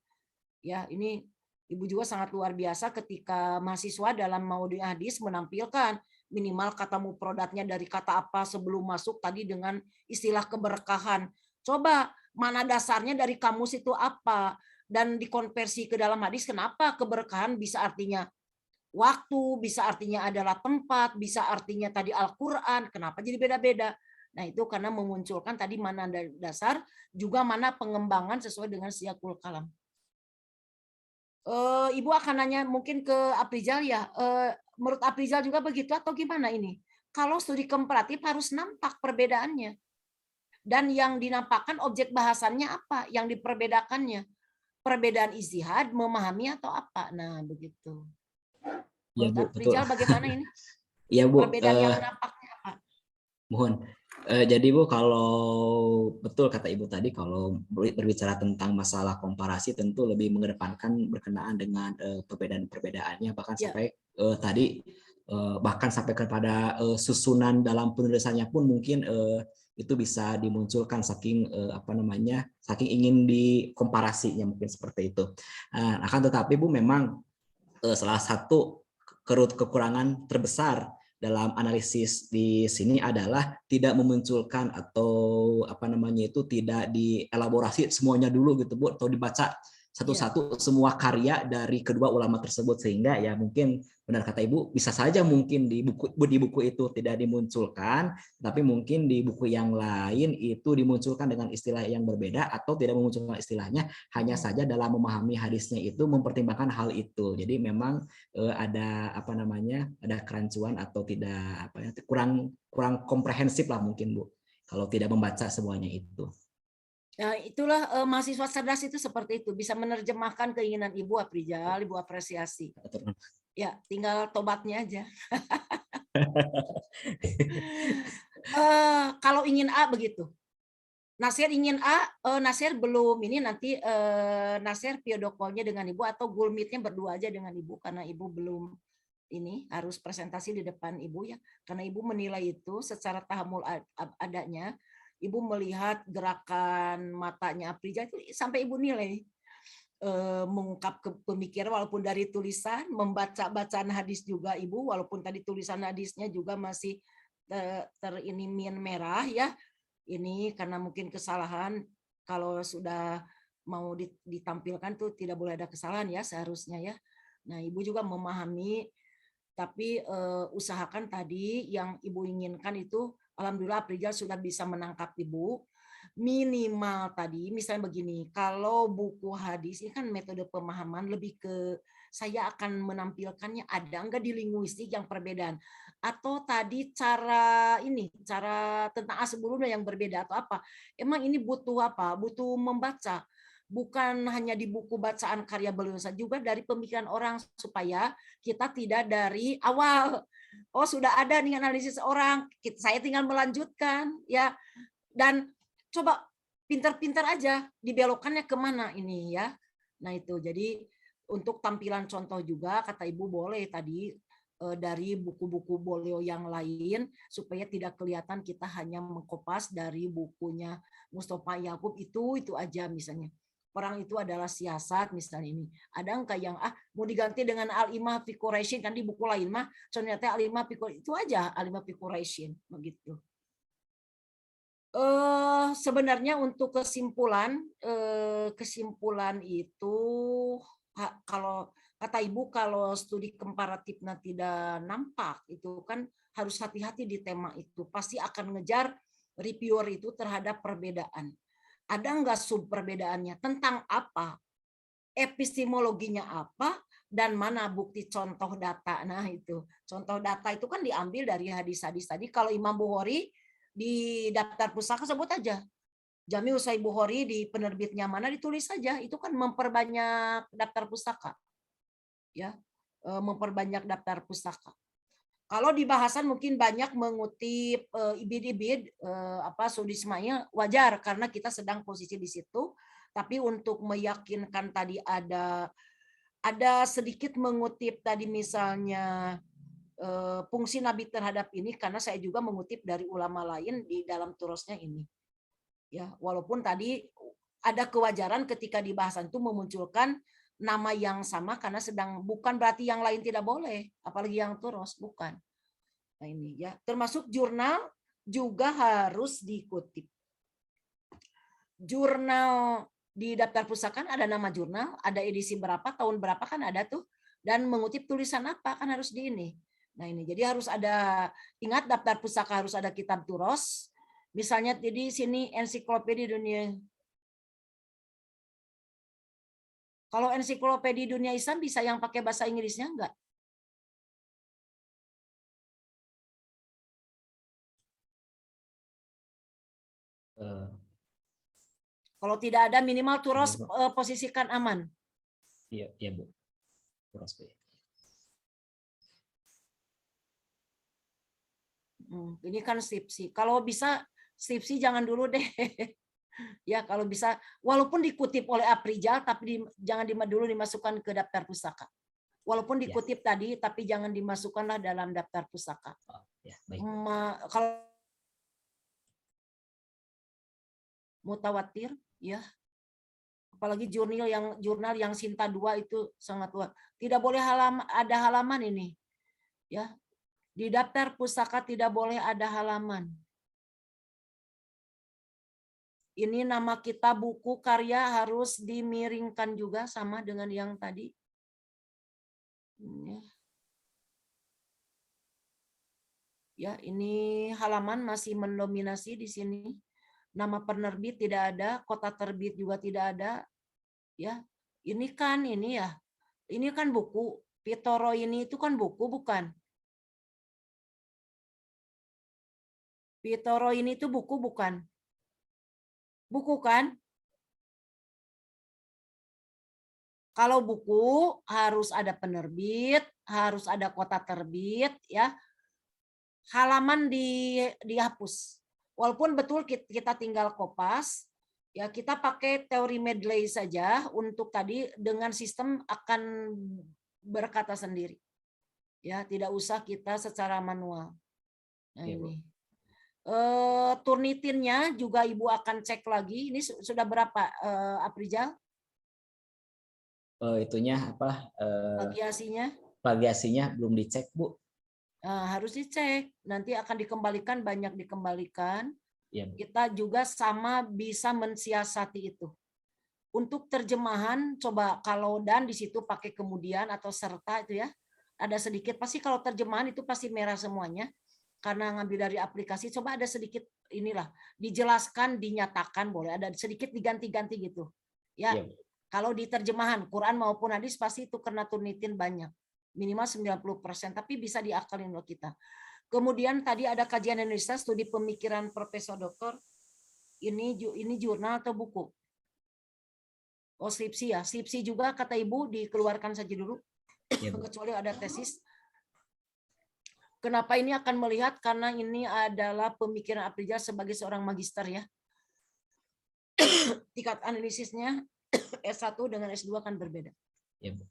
Ya, ini Ibu juga sangat luar biasa ketika mahasiswa dalam maudhu hadis menampilkan minimal kata mufradatnya dari kata apa sebelum masuk tadi dengan istilah keberkahan. Coba mana dasarnya dari kamus itu apa dan dikonversi ke dalam hadis kenapa keberkahan bisa artinya waktu, bisa artinya adalah tempat, bisa artinya tadi Al-Quran. Kenapa jadi beda-beda? Nah itu karena memunculkan tadi mana dasar, juga mana pengembangan sesuai dengan siyakul kalam. Ibu akan nanya mungkin ke Aprijal ya. Menurut Aprijal juga begitu atau gimana ini? Kalau studi komparatif harus nampak perbedaannya. Dan yang dinampakkan objek bahasannya apa? Yang diperbedakannya. Perbedaan ijtihad, memahami atau apa? Nah begitu. Ya, Bu, betul. Bagaimana ini? Ya, Bu. Perbedaan yang nampaknya apa? Mohon. Jadi Bu, kalau betul kata Ibu tadi, kalau berbicara tentang masalah komparasi tentu lebih mengedepankan berkenaan dengan perbedaan-perbedaannya, bahkan sampai tadi bahkan sampai kepada susunan dalam penulisannya pun mungkin itu bisa dimunculkan saking saking ingin dikomparasinya mungkin seperti itu. Akan tetapi Bu, memang salah satu kekurangan terbesar dalam analisis di sini adalah tidak memunculkan atau tidak dielaborasi semuanya dulu gitu Bu, atau dibaca satu-satu semua karya dari kedua ulama tersebut, sehingga ya mungkin benar kata Ibu bisa saja mungkin di buku itu tidak dimunculkan, tapi mungkin di buku yang lain itu dimunculkan dengan istilah yang berbeda atau tidak memunculkan istilahnya, hanya saja dalam memahami hadisnya itu mempertimbangkan hal itu. Jadi memang ada ada kerancuan atau tidak kurang komprehensif lah mungkin Bu kalau tidak membaca semuanya itu. Nah, itulah mahasiswa cerdas itu seperti itu, bisa menerjemahkan keinginan Ibu Aprijal, Ibu apresiasi. Ya, tinggal tobatnya aja. Kalau ingin A begitu. Nasir ingin A, Nasir belum ini nanti Nasir video call-nya dengan Ibu atau Google Meet-nya berdua aja dengan Ibu karena Ibu belum ini harus presentasi di depan Ibu ya. Karena Ibu menilai itu secara tahammul adanya, Ibu melihat gerakan matanya Aprijal itu sampai Ibu nilai. Mengungkap pemikiran walaupun dari tulisan, membaca bacaan hadis juga Ibu, walaupun tadi tulisan hadisnya juga masih ini merah ya. Ini karena mungkin kesalahan, kalau sudah mau ditampilkan tuh tidak boleh ada kesalahan ya seharusnya ya. Nah, Ibu juga memahami, tapi usahakan tadi yang Ibu inginkan itu, alhamdulillah Aprijal sudah bisa menangkap Ibu. Minimal tadi misalnya begini, kalau buku hadis ini kan metode pemahaman lebih ke saya akan menampilkannya ada enggak di linguistik yang perbedaan, atau tadi cara tentang asbuluna yang berbeda atau apa. Emang ini butuh apa? Butuh membaca, bukan hanya di buku bacaan karya beliau saja, juga dari pemikiran orang supaya kita tidak dari awal. Oh, sudah ada nih analisis orang, saya tinggal melanjutkan ya. Dan coba pintar-pintar aja dibelokkannya kemana ini ya. Nah itu jadi untuk tampilan contoh juga kata Ibu boleh tadi dari buku-buku beliau yang lain supaya tidak kelihatan kita hanya mengkopas dari bukunya Mustafa Yakub itu aja misalnya. Perang itu adalah siasat misalnya ini. Ada enggak yang mau diganti dengan Al-Imah fi Quraisyin kan di buku lain mah ternyata Al-Imah fi Quraisyin itu aja Al-Imah fi Quraisyin begitu. Sebenarnya untuk kesimpulan itu kalau kata Ibu kalau studi komparatifnya tidak nampak itu kan harus hati-hati di tema itu, pasti akan ngejar reviewer itu terhadap perbedaan. Ada enggak sub perbedaannya, tentang apa, epistemologinya apa, dan mana bukti contoh data. Nah itu contoh data itu kan diambil dari hadis-hadis tadi. Kalau Imam Bukhari di daftar pustaka sebut aja Jami Usai Bukhari, di penerbitnya mana ditulis saja, itu kan memperbanyak daftar pustaka ya, memperbanyak daftar pustaka. Kalau di bahasan mungkin banyak mengutip ibid-ibid Sudi Ismail, wajar karena kita sedang posisi di situ, tapi untuk meyakinkan tadi ada sedikit mengutip tadi misalnya fungsi Nabi terhadap ini, karena saya juga mengutip dari ulama lain di dalam turusnya ini. Ya, walaupun tadi ada kewajaran ketika di bahasan itu memunculkan nama yang sama karena bukan berarti yang lain tidak boleh, apalagi yang turus, bukan. Nah ini ya, termasuk jurnal juga harus dikutip. Jurnal di daftar pustaka ada nama jurnal, ada edisi berapa, tahun berapa kan ada tuh, dan mengutip tulisan apa kan harus di ini. Nah ini jadi harus ada, ingat daftar pustaka harus ada kitab turos. Misalnya di sini ensiklopedia dunia. Kalau ensiklopedia dunia Islam bisa yang pakai bahasa Inggrisnya enggak? Kalau tidak ada minimal turos posisikan aman. Iya, Bu. Turos B. Ini kan skripsi. Kalau bisa skripsi jangan dulu deh. Ya kalau bisa, walaupun dikutip oleh Aprijal, tapi jangan dulu dimasukkan ke daftar pustaka. Walaupun dikutip tadi, tapi jangan dimasukkanlah dalam daftar pustaka. Ya, baik. Kalau mutawatir, ya, apalagi jurnal yang Sinta 2 itu sangat luas. Tidak boleh ada halaman ini, ya. Di daftar pustaka tidak boleh ada halaman. Ini nama kita buku karya harus dimiringkan juga sama dengan yang tadi. Ya, ini halaman masih mendominasi di sini. Nama penerbit tidak ada, kota terbit juga tidak ada. Ya, ini kan ini ya. Ini kan buku. Pitoro ini itu kan buku bukan? Pitoro ini itu buku bukan? Buku kan? Kalau buku harus ada penerbit, harus ada kota terbit, ya. Halaman dihapus. Walaupun betul kita tinggal kopas, ya kita pakai teori Medley saja untuk tadi dengan sistem akan berkata sendiri. Ya, tidak usah kita secara manual. Nah, Ya, Bu. ini. Turnitinnya juga Ibu akan cek lagi. Ini sudah berapa, Aprijal? Itunya apa? Plagiasinya? Plagiasinya belum dicek, Bu. Harus dicek. Nanti akan dikembalikan, banyak dikembalikan. Ya, Bu. Kita juga sama bisa mensiasati itu. Untuk terjemahan, coba kalau dan di situ pakai kemudian atau serta itu ya, ada sedikit. Pasti kalau terjemahan itu pasti merah semuanya. Karena ngambil dari aplikasi, coba ada sedikit inilah dijelaskan, dinyatakan boleh ada sedikit diganti-ganti gitu. Ya, Ya, Bu. kalau di terjemahan Quran maupun hadis pasti itu kena turnitin banyak, minimal 90%, tapi bisa diakalin loh kita. Kemudian tadi ada kajian Indonesia, studi pemikiran Profesor Doktor. Ini jurnal atau buku? Oh, skripsi ya. Skripsi juga kata Ibu dikeluarkan saja dulu. Ya, Bu. Kecuali ada tesis. Kenapa ini akan melihat? Karena ini adalah pemikiran Aprijal sebagai seorang magister ya. Tingkat analisisnya S1 dengan S2 kan berbeda. Ya, Bu.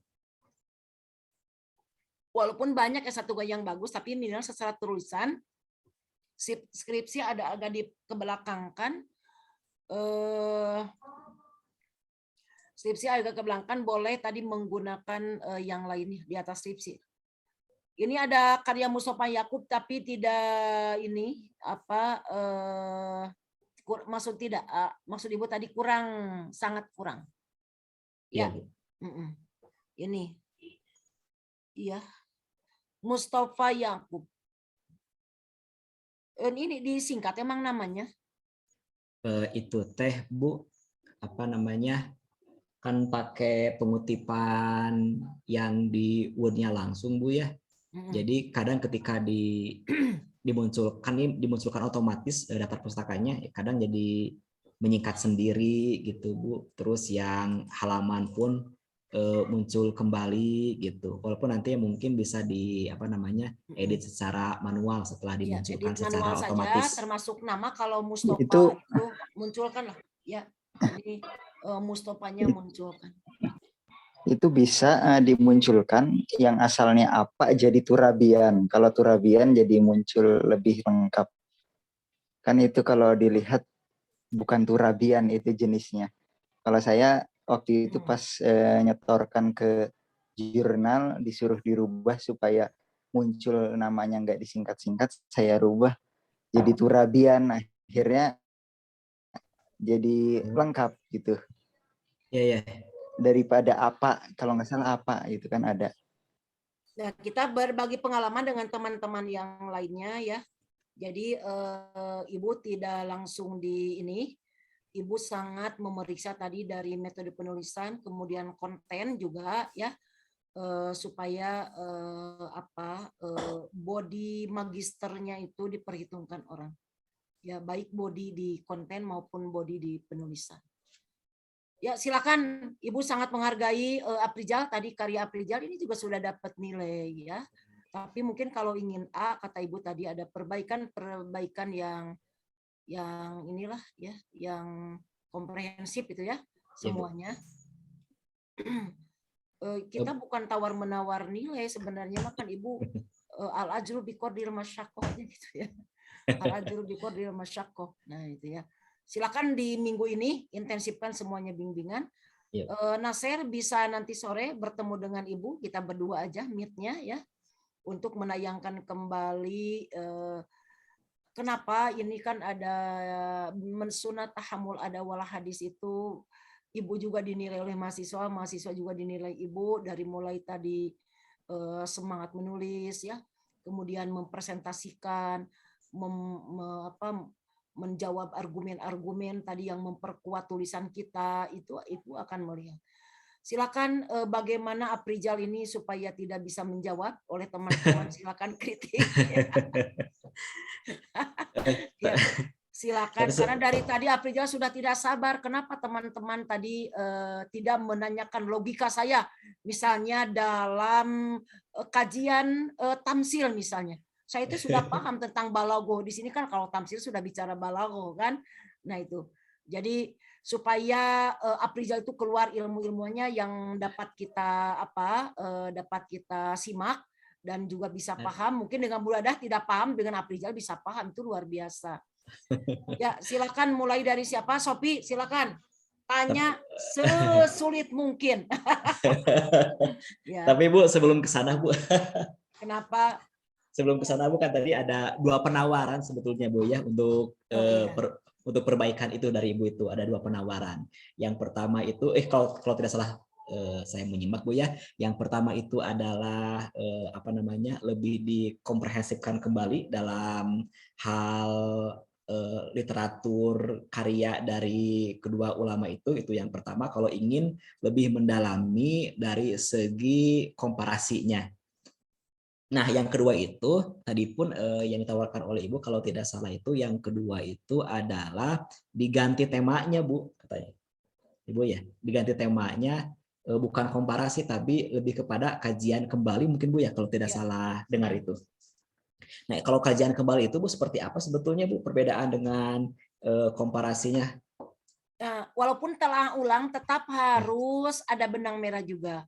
Walaupun banyak S1 yang bagus, tapi minimal secara tulisan, skripsi ada agak dikebelakangkan. Skripsi agak kebelakangkan, boleh tadi menggunakan yang lainnya di atas skripsi. Ini ada karya Mustafa Yakub, tapi tidak ini apa maksud tidak maksud Ibu tadi kurang, sangat kurang. Ya, Ya, Bu. Ini, iya, Mustafa Yakub. Ini disingkat emang namanya? Itu teh, Bu, apa namanya? Kan pakai pengutipan yang di Word-nya langsung, Bu ya. Jadi kadang ketika dimunculkan otomatis daftar pustakanya, kadang jadi menyingkat sendiri gitu, Bu. Terus yang halaman pun muncul kembali gitu. Walaupun nanti mungkin bisa edit secara manual setelah dimunculkan secara otomatis. Saja, termasuk nama kalau Mustafa itu munculkan lah. Ya, ini Mustafanya munculkan. itu bisa dimunculkan yang asalnya apa jadi Turabian. Kalau Turabian jadi muncul lebih lengkap. Kan itu kalau dilihat bukan Turabian itu jenisnya. Kalau saya waktu itu pas nyetorkan ke jurnal disuruh dirubah supaya muncul namanya nggak disingkat-singkat, saya rubah jadi Turabian. Akhirnya jadi lengkap gitu. Ya. Daripada apa, kalau nggak salah apa itu kan ada. Nah, kita berbagi pengalaman dengan teman-teman yang lainnya ya. Jadi Ibu tidak langsung di ini, Ibu sangat memeriksa tadi dari metode penulisan, kemudian konten juga ya, supaya body magisternya itu diperhitungkan orang. Ya, baik body di konten maupun body di penulisan. Ya, silakan Ibu sangat menghargai Aprijal tadi, karya Aprijal ini juga sudah dapat nilai ya. Tapi mungkin kalau ingin A, kata Ibu tadi ada perbaikan yang inilah ya, yang komprehensif itu ya semuanya. Kita bukan tawar-menawar nilai sebenarnya, makan Ibu al-ajru biqadril masyaqqah gitu ya. Al-ajru biqadril masyaqqah. Nah, itu ya. Silakan di minggu ini intensifkan semuanya bimbingan. Nasir bisa nanti sore bertemu dengan Ibu, kita berdua aja meet-nya ya, untuk menayangkan kembali kenapa ini kan ada mensunat tahamul ada wala hadis itu. Ibu juga dinilai oleh mahasiswa juga dinilai Ibu dari mulai tadi semangat menulis ya, kemudian mempresentasikan, menjawab argumen-argumen tadi yang memperkuat tulisan kita, itu akan melihat. Silakan bagaimana Aprijal ini supaya tidak bisa menjawab oleh teman-teman, silakan kritik. Ya. Silakan, Dari se- karena dari tadi Aprijal sudah tidak sabar. Kenapa teman-teman tadi tidak menanyakan logika saya, misalnya dalam kajian tamsil misalnya. Saya itu sudah paham tentang balago. Di sini kan kalau tamsil sudah bicara balago kan. Nah itu. Jadi supaya Aprijal itu keluar ilmu-ilmunya yang dapat kita dapat kita simak dan juga bisa paham. Mungkin dengan Bu Dadah tidak paham, dengan Aprijal bisa paham, itu luar biasa. Ya, silakan mulai dari siapa? Sophie, silakan. Tanya sesulit mungkin. Ya, Tapi Bu, sebelum ke sana Bu, kenapa? sebelum ke sana Bu kan tadi ada 2 penawaran sebetulnya Bu ya untuk iya. untuk perbaikan itu dari Ibu itu ada 2 penawaran. Yang pertama itu kalau tidak salah saya menyimak Bu ya. Yang pertama itu adalah lebih dikomprehensifkan kembali dalam hal literatur karya dari kedua ulama itu yang pertama kalau ingin lebih mendalami dari segi komparasinya. Nah, yang kedua itu tadi pun yang ditawarkan oleh Ibu kalau tidak salah itu yang kedua itu adalah diganti temanya Bu katanya. Ibu ya, diganti temanya bukan komparasi tapi lebih kepada kajian kembali mungkin Bu ya kalau tidak salah dengar itu. Nah, kalau kajian kembali itu Bu seperti apa sebetulnya Bu perbedaan dengan komparasinya? Nah, walaupun telah ulang, tetap harus ada benang merah juga.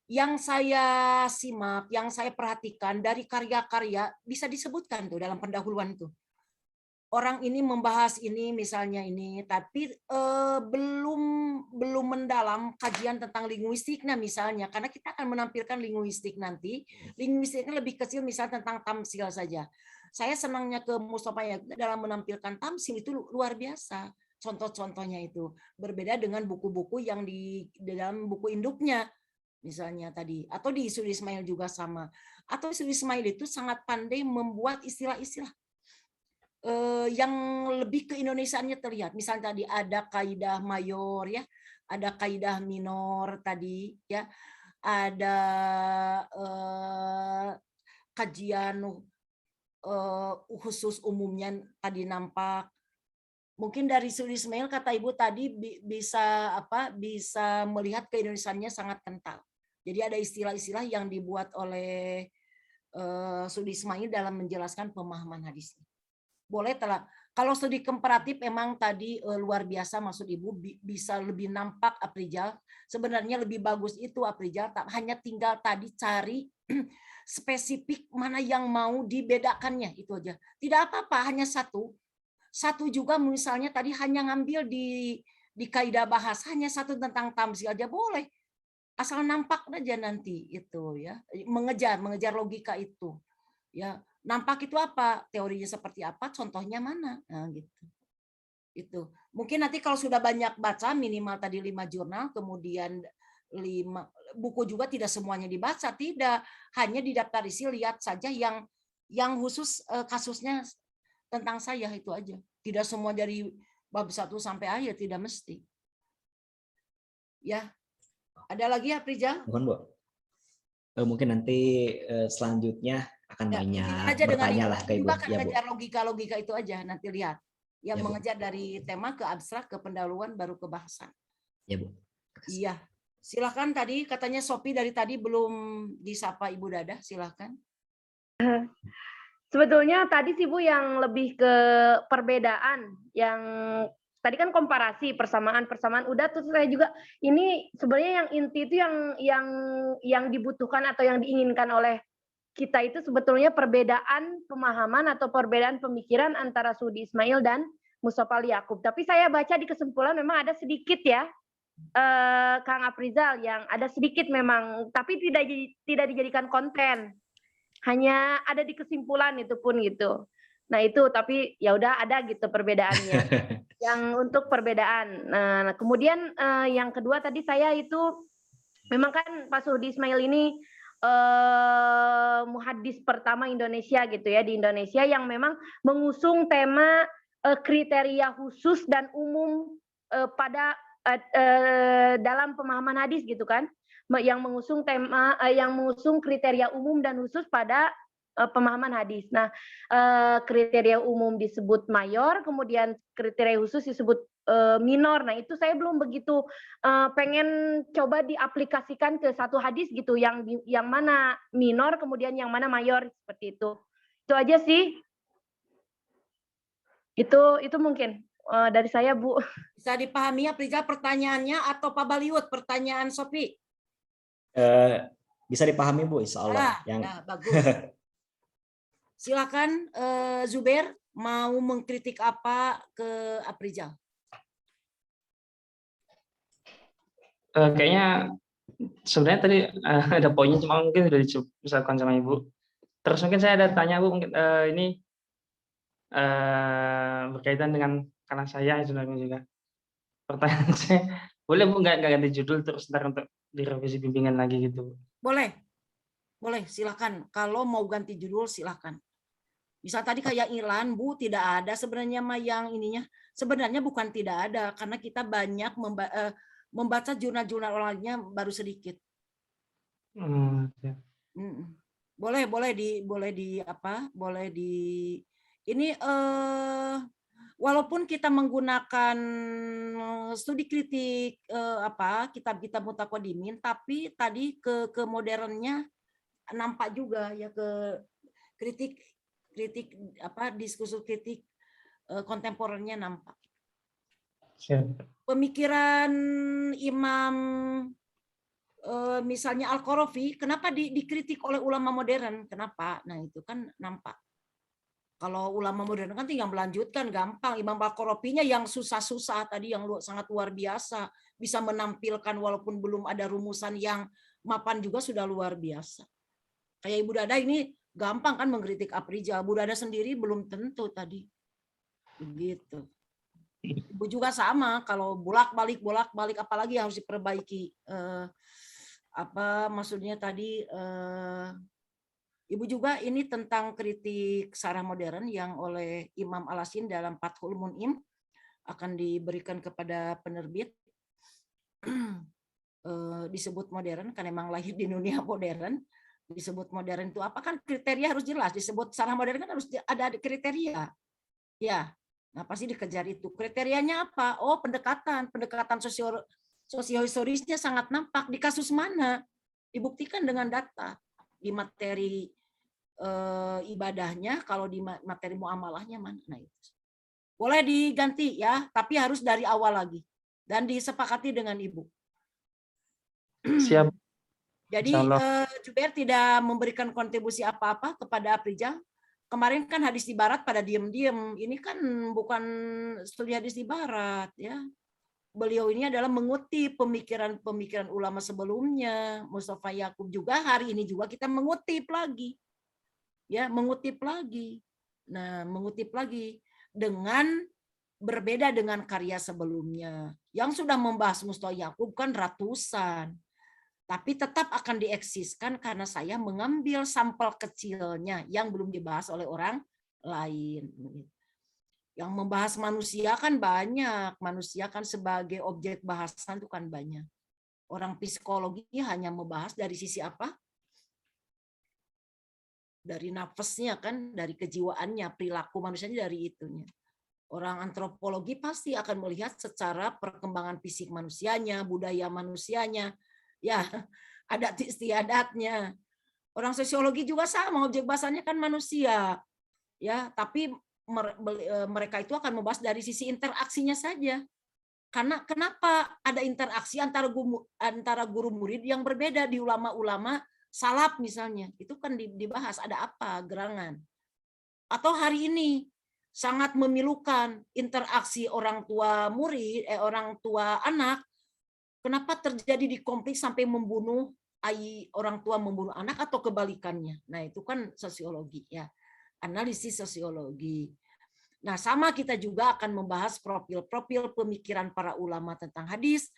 Yang saya simak, yang saya perhatikan dari karya-karya bisa disebutkan tuh dalam pendahuluan itu. Orang ini membahas ini misalnya ini, tapi belum mendalam kajian tentang linguistiknya misalnya, karena kita akan menampilkan linguistik nanti. Linguistiknya lebih kecil misalnya tentang tamsil saja. Saya senangnya ke Mustafa Yakub dalam menampilkan tamsil itu luar biasa. Contoh-contohnya itu berbeda dengan buku-buku yang di dalam buku induknya misalnya tadi, atau di Sudi Ismail juga sama. Atau Sudi Ismail itu sangat pandai membuat istilah-istilah yang lebih ke Indonesiaannya terlihat. Misalnya tadi ada kaidah mayor ya, ada kaidah minor tadi ya, ada kajian khusus umumnya tadi nampak. Mungkin dari Sudi Ismail kata Ibu tadi bisa melihat keindonesiaannya sangat kental. Jadi ada istilah-istilah yang dibuat oleh Sudi Ismail dalam menjelaskan pemahaman hadisnya. Boleh telah. Kalau studi komparatif memang tadi luar biasa maksud Ibu bisa lebih nampak Aprijal. Sebenarnya lebih bagus itu Aprijal, hanya tinggal tadi cari spesifik mana yang mau dibedakannya itu aja. Tidak apa-apa, hanya satu. Satu juga misalnya tadi hanya ngambil di kaidah bahasa hanya satu tentang tamsil aja boleh. Asal nampak aja nanti itu ya. Mengejar logika itu. Ya, nampak itu apa, teorinya seperti apa, contohnya mana, nah gitu. Itu mungkin nanti kalau sudah banyak baca minimal tadi 5 jurnal, kemudian 5 buku juga tidak semuanya dibaca, tidak, hanya di daftar isi lihat saja yang khusus kasusnya tentang saya itu aja, tidak semua dari bab 1 sampai akhir, tidak mesti. Ya, ada lagi ya Prija? Mohon Bu. Mungkin nanti selanjutnya akan Ya, banyak aja bertanya lah ke Ibu. juga akan Ya, Bu. mengejar logika-logika itu aja, nanti lihat. Yang Ya, Bu. mengejar dari tema ke abstrak, ke pendahuluan, baru ke bahasan. Ya, Bu. Iya. Silakan tadi, katanya Sophie dari tadi belum disapa Ibu Dadah, silakan. Sebetulnya tadi sih Bu yang lebih ke perbedaan, yang tadi kan komparasi persamaan udah, terus saya juga ini sebenarnya yang inti itu yang dibutuhkan atau yang diinginkan oleh kita itu sebetulnya perbedaan pemahaman atau perbedaan pemikiran antara Sudi Ismail dan Mustafa Yakub. Tapi saya baca di kesimpulan memang ada sedikit ya, Kang Aprizal, yang ada sedikit memang, tapi tidak dijadikan konten. Hanya ada di kesimpulan itu pun gitu. Nah itu tapi ya udah ada gitu perbedaannya. Yang untuk perbedaan. Nah kemudian yang kedua tadi saya itu memang kan Pak Sudi Ismail ini muhaddis pertama Indonesia gitu ya, di Indonesia yang memang mengusung tema kriteria khusus dan umum pada dalam pemahaman hadis gitu kan, yang mengusung tema yang mengusung kriteria umum dan khusus pada pemahaman hadis. Nah, kriteria umum disebut mayor, kemudian kriteria khusus disebut minor. Nah, itu saya belum begitu pengen coba diaplikasikan ke satu hadis gitu, yang mana minor, kemudian yang mana mayor, seperti itu. Itu aja sih. Itu mungkin dari saya, Bu. Bisa dipahami ya Priza pertanyaannya, atau Pak Baliut pertanyaan Sophie? Bisa dipahami Bu, insya Allah. Ya, bagus. Silakan Zubair, mau mengkritik apa ke Aprizal? Kayaknya sebenarnya tadi ada poinnya, cuma mungkin sudah disampaikan sama Ibu. Terus mungkin saya ada tanya Bu, mungkin ini berkaitan dengan karena saya sebenarnya juga. Pertanyaan saya, boleh Bu nggak ganti judul terus ntar untuk direvisi bimbingan lagi gitu? Boleh, silakan. Kalau mau ganti judul silakan. Bisa tadi kayak Ilan, Bu, tidak ada sebenarnya mah yang ininya. Sebenarnya bukan tidak ada, karena kita banyak membaca jurnal-jurnal lainnya baru sedikit. Ya. Boleh di ini walaupun kita menggunakan studi kritik kitab-kitab mutaqaddimin, tapi tadi ke modernnya nampak juga ya, ke kritik diskursus kritik kontemporer-nya nampak. Pemikiran Imam misalnya Al-Qarafi, kenapa dikritik oleh ulama modern? Kenapa? Nah, itu kan nampak. Kalau ulama modern kan tinggal melanjutkan, gampang. Imam Al-Qarafinya yang susah-susah tadi, yang sangat luar biasa, bisa menampilkan walaupun belum ada rumusan yang mapan juga sudah luar biasa. Kayak Ibu Dada ini gampang kan mengkritik Aprizal. Ibu Dada sendiri belum tentu tadi. Begitu. Ibu juga sama, kalau bolak-balik apalagi harus diperbaiki. Maksudnya tadi Ibu juga ini tentang kritik sarah modern yang oleh Imam Al-Hasin dalam Fathul Mun'im akan diberikan kepada penerbit. Disebut modern karena memang lahir di dunia modern. Disebut modern itu apa, kan kriteria harus jelas. Disebut sarah modern kan harus ada kriteria. Ya, nah pasti dikejar itu. Kriterianya apa? Oh, pendekatan sosiohistorisnya sangat nampak. Di kasus mana? Dibuktikan dengan data. Di materi ibadahnya, kalau di materi muamalahnya mana? Nah, itu. Boleh diganti ya, tapi harus dari awal lagi dan disepakati dengan Ibu. Siap. Jadi Jubair tidak memberikan kontribusi apa-apa kepada Aprizal. Kemarin kan hadis di barat pada diam-diam. Ini kan bukan studi hadis di barat ya. Beliau ini adalah mengutip pemikiran ulama sebelumnya. Mustafa Yakub juga hari ini juga kita mengutip lagi. Ya, mengutip lagi. Nah, mengutip lagi dengan berbeda dengan karya sebelumnya. Yang sudah membahas Mustafa Yakub kan ratusan. Tapi tetap akan dieksiskan karena saya mengambil sampel kecilnya yang belum dibahas oleh orang lain. Yang membahas manusia kan banyak. Manusia kan sebagai objek bahasan itu kan banyak. Orang psikologi hanya membahas dari sisi apa? Dari nafasnya kan, dari kejiwaannya, perilaku manusianya dari itunya. Orang antropologi pasti akan melihat secara perkembangan fisik manusianya, budaya manusianya, ya, adat istiadatnya. Orang sosiologi juga sama, objek bahasannya kan manusia. Ya, tapi mereka itu akan membahas dari sisi interaksinya saja. Karena kenapa ada interaksi antara guru murid yang berbeda di ulama-ulama salaf misalnya. Itu kan dibahas ada apa gerangan. Atau hari ini sangat memilukan interaksi orang tua murid, orang tua anak. Kenapa terjadi di konflik sampai membunuh orang tua membunuh anak atau kebalikannya? Nah, itu kan sosiologi ya. Analisis sosiologi. Nah, sama kita juga akan membahas profil-profil pemikiran para ulama tentang hadis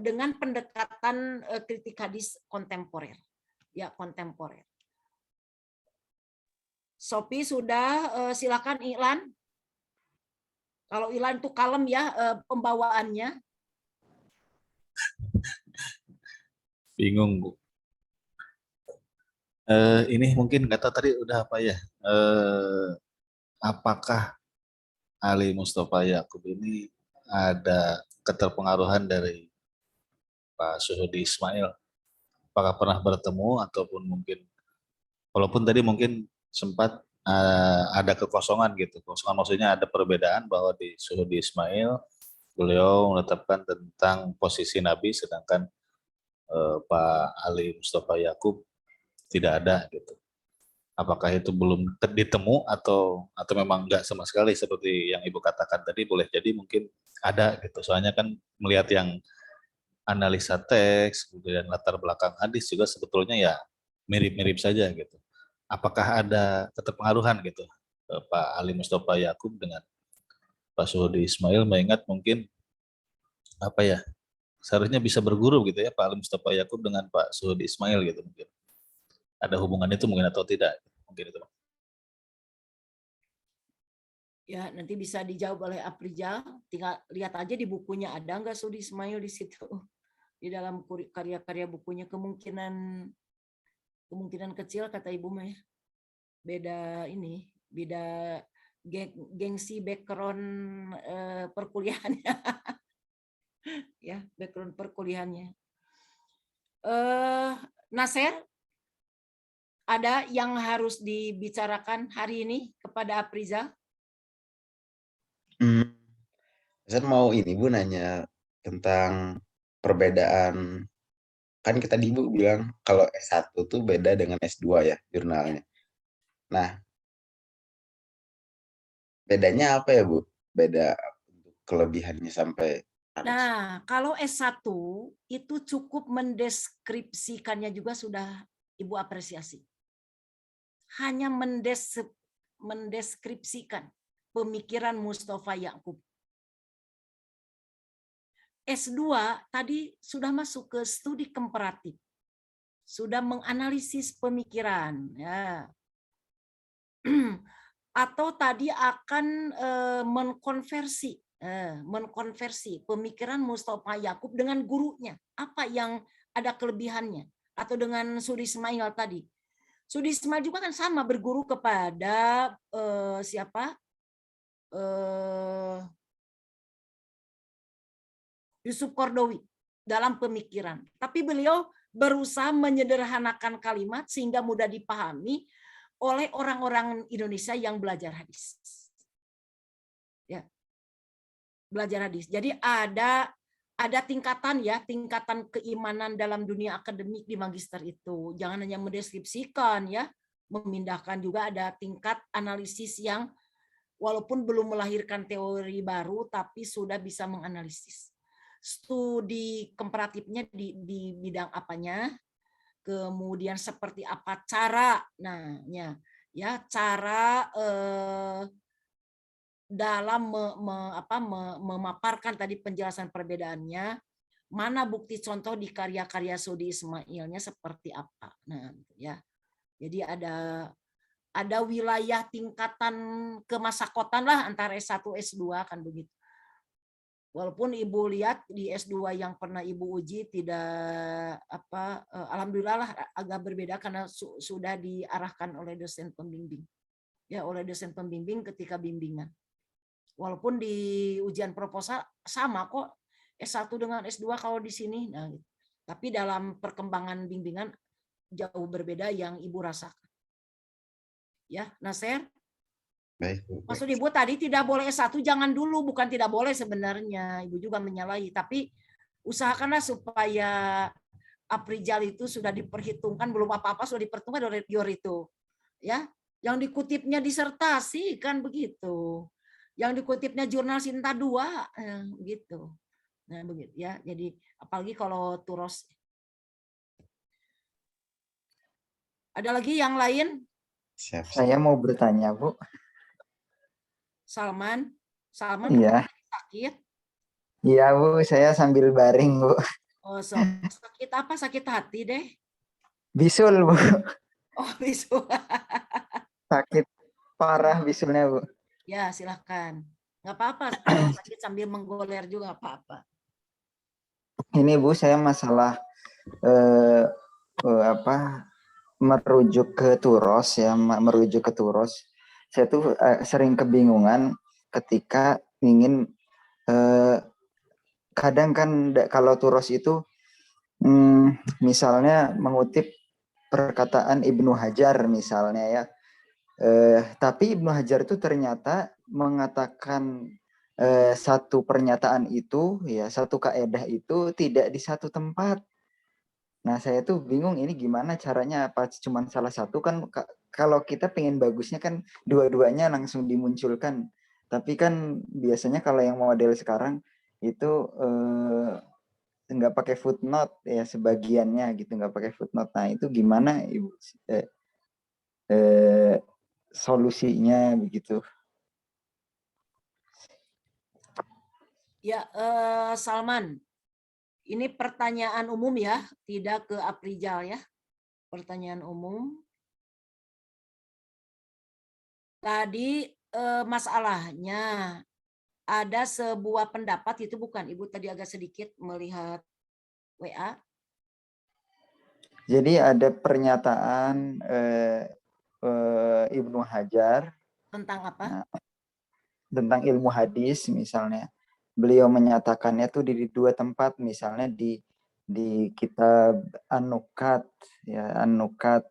dengan pendekatan kritik hadis kontemporer. Ya, kontemporer. Sophie sudah, silakan Ilan. Kalau Ilan itu kalem ya pembawaannya. Bingung, Bu. Ini mungkin nggak tahu tadi udah apa ya. Apakah Ali Mustafa Yakub ini ada keterpengaruhan dari Pak Suhudi Ismail? Apakah pernah bertemu ataupun mungkin, walaupun tadi mungkin sempat ada kekosongan gitu. Kekosongan maksudnya ada perbedaan bahwa di Suhudi Ismail beliau menetapkan tentang posisi Nabi, sedangkan Pak Ali Mustafa Yakub tidak ada gitu. Apakah itu belum ditemu atau memang enggak sama sekali seperti yang Ibu katakan tadi, boleh jadi mungkin ada gitu. Soalnya kan melihat yang analisa teks, kemudian latar belakang hadis juga sebetulnya ya mirip-mirip saja gitu. Apakah ada keterpengaruhan gitu Pak Ali Mustafa Yakub dengan Pak Suhudi Ismail, mengingat mungkin apa ya, seharusnya bisa berguru gitu ya Pak Ali Mustafa Yakub dengan Pak Suhudi Ismail gitu mungkin. Ada hubungan itu mungkin atau tidak? Mungkin itu. Ya, nanti bisa dijawab oleh Aprijal. Tinggal lihat aja di bukunya ada nggak Suhudi Ismail di situ. Di dalam karya-karya bukunya kemungkinan kecil kata Ibu mah ya. Beda ini, beda gengsi background perkuliahannya. Ya, background perkuliahannya. Nasir, ada yang harus dibicarakan hari ini kepada Aprizal? Saya mau ini Bu nanya tentang perbedaan, kan kita di Bu bilang kalau S1 tuh beda dengan S2 ya jurnalnya. Nah, bedanya apa ya Bu? Beda untuk kelebihannya sampai ada. Nah, kalau S1 itu cukup mendeskripsikannya juga sudah Ibu apresiasi. Hanya mendeskripsikan pemikiran Mustafa Yakub. S2 tadi sudah masuk ke studi komparatif. Sudah menganalisis pemikiran, ya. Atau tadi akan mengkonversi pemikiran Mustafa Yakub dengan gurunya. Apa yang ada kelebihannya? Atau dengan Suhudi Ismail tadi. Suhudi Ismail juga kan sama berguru kepada siapa? Yusuf Qaradawi dalam pemikiran. Tapi beliau berusaha menyederhanakan kalimat sehingga mudah dipahami oleh orang-orang Indonesia yang belajar hadis. Ya. Belajar hadis. Jadi ada tingkatan ya, tingkatan keimanan dalam dunia akademik di magister itu. Jangan hanya mendeskripsikan ya, memindahkan, juga ada tingkat analisis yang walaupun belum melahirkan teori baru tapi sudah bisa menganalisis. Studi komparatifnya di bidang apanya, kemudian seperti apa cara, cara dalam memaparkan tadi penjelasan perbedaannya, mana bukti contoh di karya-karya Suhudi Ismailnya seperti apa. Nah, ya. Jadi ada wilayah tingkatan kemasakotan lah antara S1 S2 kan begitu. Walaupun Ibu lihat di S2 yang pernah Ibu uji tidak alhamdulillah lah agak berbeda karena sudah diarahkan oleh dosen pembimbing. Ya, oleh dosen pembimbing ketika bimbingan. Walaupun di ujian proposal sama kok S1 dengan S2 kalau di sini. Nah, gitu. Tapi dalam perkembangan bimbingan jauh berbeda yang Ibu rasakan. Ya, Nasir? Baik. Maksud Ibu tadi tidak boleh S1, jangan dulu, bukan tidak boleh sebenarnya. Ibu juga menyalahi, tapi usahakanlah supaya Aprijal itu sudah diperhitungkan, belum apa-apa sudah diperhitungkan oleh reviewer itu. Ya, yang dikutipnya disertasi kan begitu. Yang dikutipnya jurnal Sinta 2 gitu. Nah, begitu ya. Jadi apalagi kalau turos. Ada lagi yang lain? Siap. Saya mau bertanya, Bu. Salman Iya. sakit? Iya, Bu, saya sambil baring, Bu. Oh, sakit apa? Sakit hati deh. Bisul, Bu. Oh, bisul. Sakit parah bisulnya, Bu. Ya, silahkan. Nggak apa-apa, sakit sambil menggoler juga nggak apa-apa. Ini, Bu, saya masalah merujuk ke Turos ya, merujuk ke Turos. Saya tuh sering kebingungan ketika ingin kadang kan kalau Turos itu misalnya mengutip perkataan Ibnu Hajar misalnya ya. Tapi Ibnu Hajar itu ternyata mengatakan satu pernyataan itu ya, satu kaedah itu tidak di satu tempat. Nah, saya tuh bingung ini gimana caranya, apa cuma salah satu kan kalau kita pengen bagusnya kan dua-duanya langsung dimunculkan. Tapi kan biasanya kalau yang model sekarang itu nggak pakai footnote ya, sebagiannya gitu nggak pakai footnote. Nah, itu gimana Ibu solusinya begitu? Ya, Salman, ini pertanyaan umum ya, tidak ke Aprijal ya. Pertanyaan umum. Tadi masalahnya ada sebuah pendapat itu bukan? Ibu tadi agak sedikit melihat WA. Jadi ada pernyataan Ibnu Hajar Tentang apa? Tentang ilmu hadis misalnya. Beliau menyatakannya tuh di dua tempat, misalnya di kitab An-Nukat ya, An-Nukat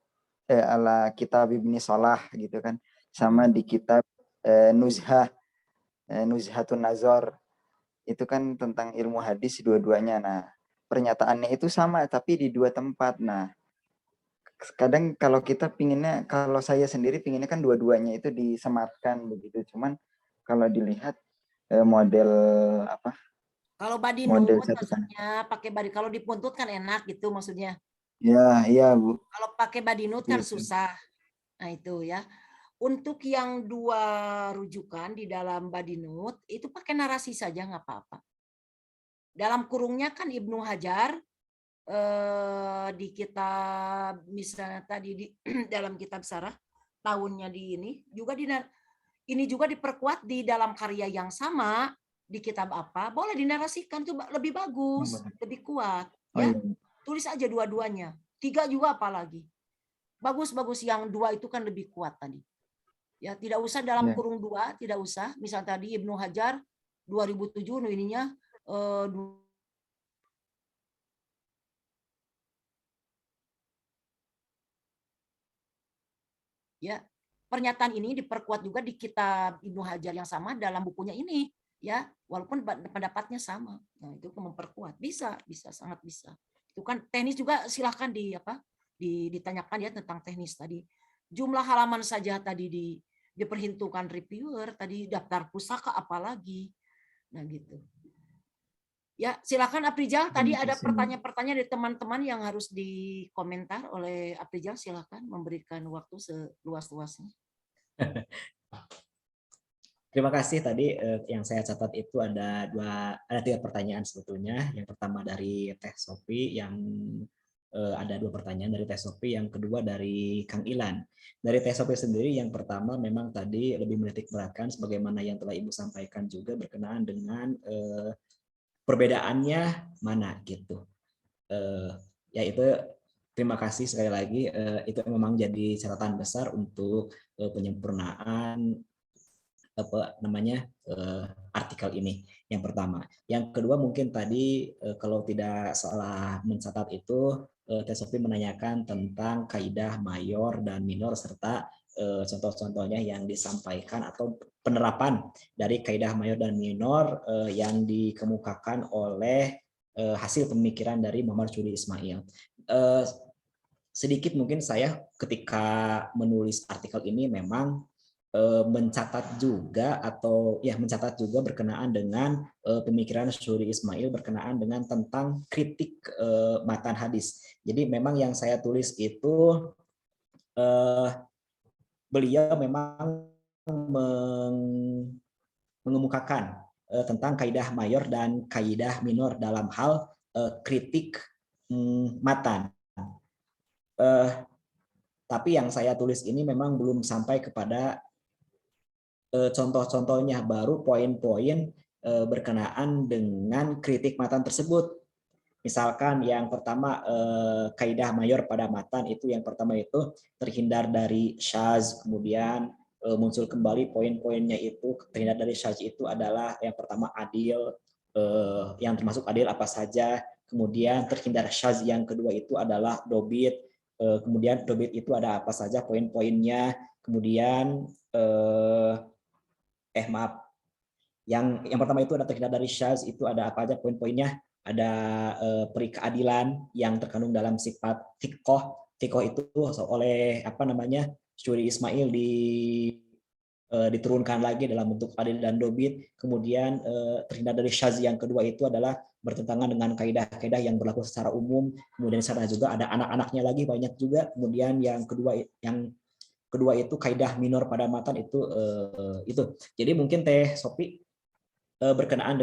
ala kitab Ibni Salah gitu kan, sama di kitab Nuzhatun Nazar itu kan tentang ilmu hadis dua-duanya. Nah, pernyataannya itu sama tapi di dua tempat. Nah, kadang kalau kita pinginnya, kalau saya sendiri pinginnya kan dua-duanya itu disematkan begitu, cuman kalau dilihat model apa? Kalau badinut Model catatan. maksudnya pakai badi. Kalau dipuntut kan enak gitu maksudnya. Ya, iya Bu. Kalau pakai badinut kan Gitu. susah. Nah itu ya. Untuk yang dua rujukan di dalam badinut itu pakai narasi saja nggak apa-apa. Dalam kurungnya kan Ibnu Hajar di kitab misalnya tadi di dalam kitab Sarah tahunnya di ini juga diperkuat di dalam karya yang sama di kitab apa, boleh dinarasikan tuh lebih bagus, lebih kuat ya. Tulis aja dua-duanya, 3 juga apalagi. Bagus-bagus yang 2 itu kan lebih kuat tadi. Ya, tidak usah dalam kurung 2, tidak usah. Misal tadi Ibnu Hajar 2007 ininya ya, pernyataan ini diperkuat juga di kitab Ibnu Hajar yang sama dalam bukunya ini ya, walaupun pendapatnya sama. Nah, itu memperkuat. Bisa sangat bisa. Itu kan teknis juga, silahkan ditanyakan ya tentang teknis tadi. Jumlah halaman saja tadi diperhitungkan reviewer, tadi daftar pusaka apalagi. Nah, gitu. Ya, silakan Aprijal. Tadi ada pertanyaan-pertanyaan dari teman-teman yang harus dikomentar oleh Aprijal. Silakan memberikan waktu seluas-luasnya. Terima kasih. Tadi yang saya catat itu ada 3 pertanyaan sebetulnya. Yang pertama dari Teh Sofi, yang ada 2 pertanyaan dari Teh Sofi, yang kedua dari Kang Ilan. Dari Teh Sofi sendiri, yang pertama memang tadi lebih menitik beratkan sebagaimana yang telah Ibu sampaikan juga berkenaan dengan perbedaannya mana gitu. Yaitu terima kasih sekali lagi, itu memang jadi catatan besar untuk penyempurnaan artikel ini. Yang pertama. Yang kedua mungkin tadi kalau tidak salah mencatat itu Teh Sofi menanyakan tentang kaidah mayor dan minor serta contoh-contohnya yang disampaikan atau penerapan dari kaidah mayor dan minor yang dikemukakan oleh hasil pemikiran dari Muhammad Syuri Ismail. Sedikit mungkin saya ketika menulis artikel ini memang mencatat juga berkenaan dengan pemikiran Syuri Ismail berkenaan dengan tentang kritik matan hadis. Jadi memang yang saya tulis itu beliau memang mengemukakan tentang kaidah mayor dan kaidah minor dalam hal kritik matan. Tapi yang saya tulis ini memang belum sampai kepada contoh-contohnya, baru poin-poin berkenaan dengan kritik matan tersebut. Misalkan yang pertama kaidah mayor pada matan itu yang pertama itu terhindar dari syaz, kemudian muncul kembali poin-poinnya itu terhindar dari syaz itu adalah yang pertama adil, yang termasuk adil apa saja, kemudian terhindar syaz yang kedua itu adalah dobit, kemudian dobit itu ada apa saja poin-poinnya, kemudian maaf, yang pertama itu ada terhindar dari syaz itu ada apa aja poin-poinnya, ada peri keadilan yang terkandung dalam sifat thiqoh. Thiqoh itu oleh apa namanya Syuri Ismail diturunkan lagi dalam bentuk adil dan dobit. Kemudian terhindar dari syaz yang kedua itu adalah bertentangan dengan kaidah-kaidah yang berlaku secara umum. Kemudian sana juga ada anak-anaknya lagi banyak juga. Kemudian yang kedua itu kaidah minor pada matan itu. Jadi mungkin Teh Sophie berkenaan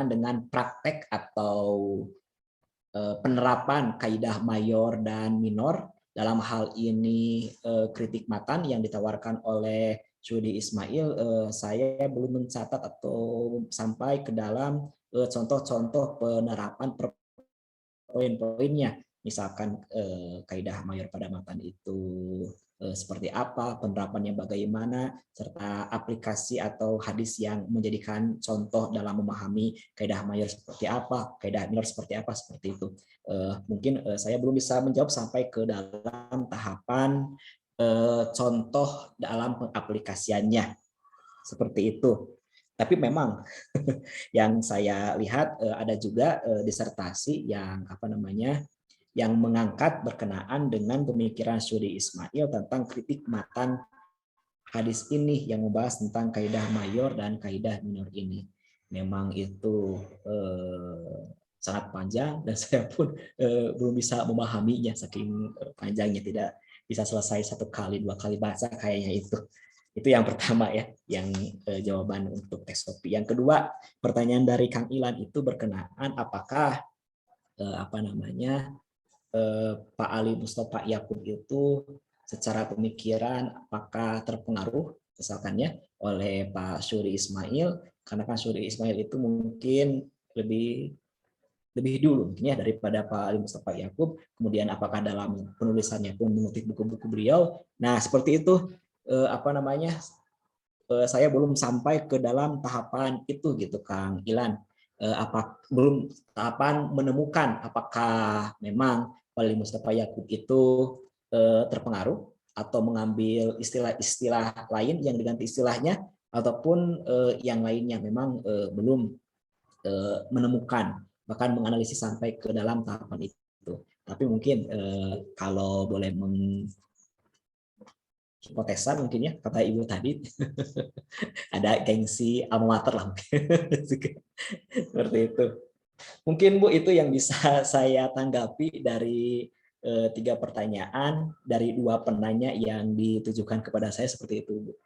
dengan praktek atau penerapan kaidah mayor dan minor dalam hal ini kritik matan yang ditawarkan oleh Syudi Ismail, saya belum mencatat atau sampai ke dalam contoh-contoh penerapan poin-poinnya, misalkan kaidah mayor pada matan itu seperti apa, penerapannya bagaimana, serta aplikasi atau hadis yang menjadikan contoh dalam memahami kaidah mayor seperti apa, kaidah minor seperti apa, seperti itu. Mungkin saya belum bisa menjawab sampai ke dalam tahapan contoh dalam pengaplikasiannya, seperti itu. Tapi memang yang saya lihat ada juga disertasi yang yang mengangkat berkenaan dengan pemikiran Syuri Ismail tentang kritik matan hadis ini yang membahas tentang kaidah mayor dan kaidah minor ini. Memang itu sangat panjang dan saya pun belum bisa memahaminya saking panjangnya, tidak bisa selesai 1 kali 2 kali baca kayaknya itu. Itu yang pertama ya, yang jawaban untuk Teh Sophie. Yang kedua, pertanyaan dari Kang Ilan itu berkenaan apakah Pak Ali Mustafa Yakub itu secara pemikiran apakah terpengaruh misalkan ya oleh Pak Syuri Ismail, karena kan Syuri Ismail itu mungkin lebih dulu mungkin ya daripada Pak Ali Mustafa Yakub, kemudian apakah dalam penulisannya pun mengutip buku-buku beliau. Nah, seperti itu saya belum sampai ke dalam tahapan itu gitu Kang Ilan. Belum tahapan menemukan apakah memang Pak Ali Mustafa Yakub itu terpengaruh atau mengambil istilah-istilah lain yang diganti istilahnya, ataupun yang lainnya memang belum menemukan, bahkan menganalisis sampai ke dalam tahapan itu. Tapi mungkin kalau boleh hipotesa mungkin ya, kata Ibu tadi, ada gengsi alma mater lah mungkin. Seperti itu. Mungkin Bu itu yang bisa saya tanggapi dari 3 pertanyaan dari 2 penanya yang ditujukan kepada saya, seperti itu Bu.